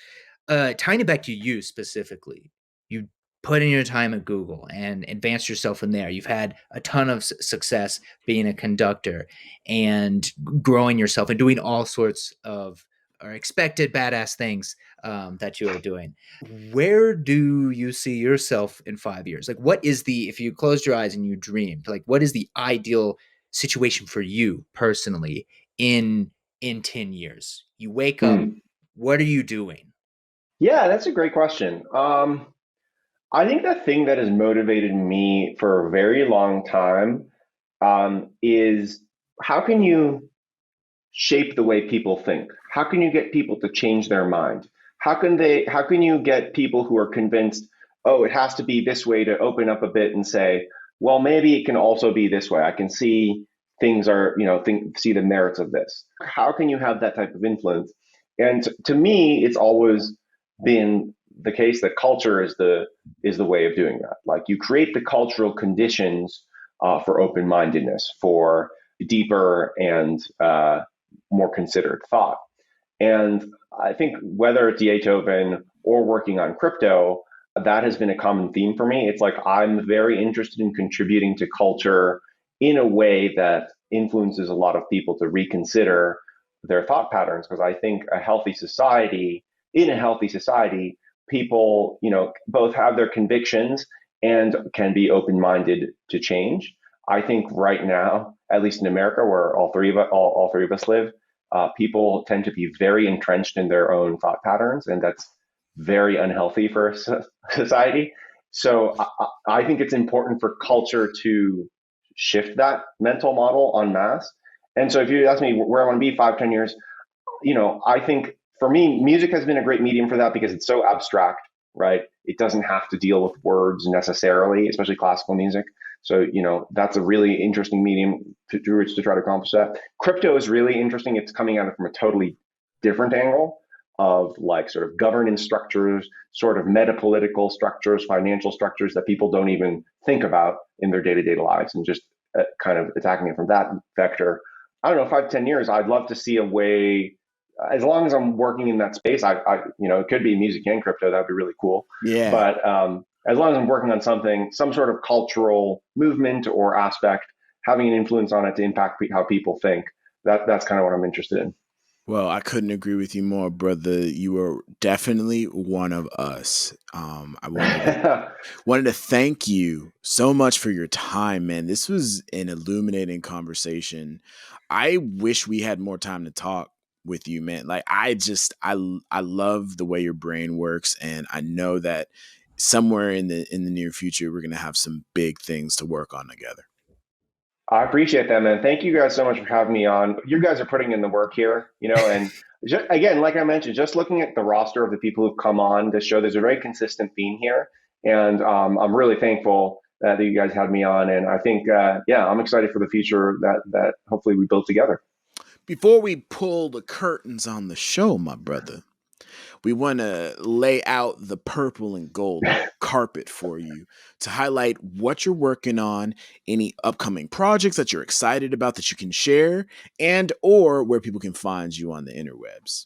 Tying it back to you specifically, you put in your time at Google and advanced yourself in there. You've had a ton of success being a conductor and growing yourself and doing all sorts of or expected badass things that you are doing. Where do you see yourself in 5 years? Like, what is if you closed your eyes and you dreamed, like, what is the ideal situation for you personally in 10 years? You wake up, what are you doing? Yeah, that's a great question. I think the thing that has motivated me for a very long time is how can you shape the way people think? How can you get people to change their mind? How can you get people who are convinced, oh, it has to be this way, to open up a bit and say, well, maybe it can also be this way. I can see see the merits of this. How can you have that type of influence? And to me, it's always been the case that culture is the way of doing that. Like, you create the cultural conditions for open-mindedness, for deeper and more considered thought. And I think whether it's Beethoven or working on crypto, that has been a common theme for me. It's like I'm very interested in contributing to culture in a way that influences a lot of people to reconsider their thought patterns. Because I think in a healthy society, people, both have their convictions and can be open-minded to change. I think right now, at least in America, where all three of us live, people tend to be very entrenched in their own thought patterns, and that's very unhealthy for society. So I think it's important for culture to shift that mental model en masse. And so if you ask me where I want to be 5-10 years, I think for me, music has been a great medium for that because it's so abstract, right? It doesn't have to deal with words necessarily, especially classical music. So, that's a really interesting medium to try to accomplish that. Crypto is really interesting. It's coming at it from a totally different angle of like sort of governance structures, sort of meta-political structures, financial structures that people don't even think about in their day-to-day lives, and just kind of attacking it from that vector. I don't know, 5-10 years, I'd love to see a way, as long as I'm working in that space, it could be music and crypto. That'd be really cool. Yeah. But as long as I'm working on some sort of cultural movement or aspect, having an influence on it to impact how people think, that's kind of what I'm interested in. Well, I couldn't agree with you more, brother. You are definitely one of us. I wanted to thank you so much for your time, man. This was an illuminating conversation. I wish we had more time to talk with you, man. Like, I love the way your brain works, and I know that somewhere in the near future we're going to have some big things to work on together. I appreciate that, man. Thank you guys so much for having me on. You guys are putting in the work here, and again, like I mentioned, just looking at the roster of the people who've come on this show, there's a very consistent theme here. And I'm really thankful that you guys had me on. And I think, I'm excited for the future that hopefully we build together. Before we pull the curtains on the show, my brother, we want to lay out the purple and gold carpet for you to highlight what you're working on, any upcoming projects that you're excited about that you can share, and or where people can find you on the interwebs.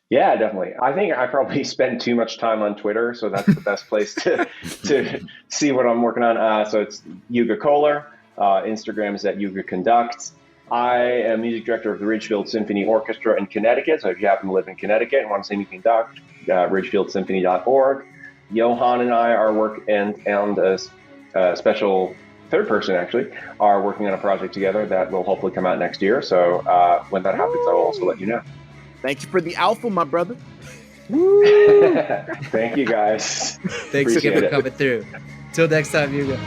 Yeah, definitely. I think I probably spend too much time on Twitter, so that's the best place to see what I'm working on. So it's Yuga Cohler. Instagram is at Yuga Conducts. I am music director of the Ridgefield Symphony Orchestra in Connecticut. So if you happen to live in Connecticut and want to see me conduct, ridgefieldsymphony.org. Johan and I are and a special third person actually are working on a project together that will hopefully come out next year. So when that happens, I will also let you know. Thank you for the alpha, my brother. Thank you, guys. Thanks again for coming through. Till next time, Yuga.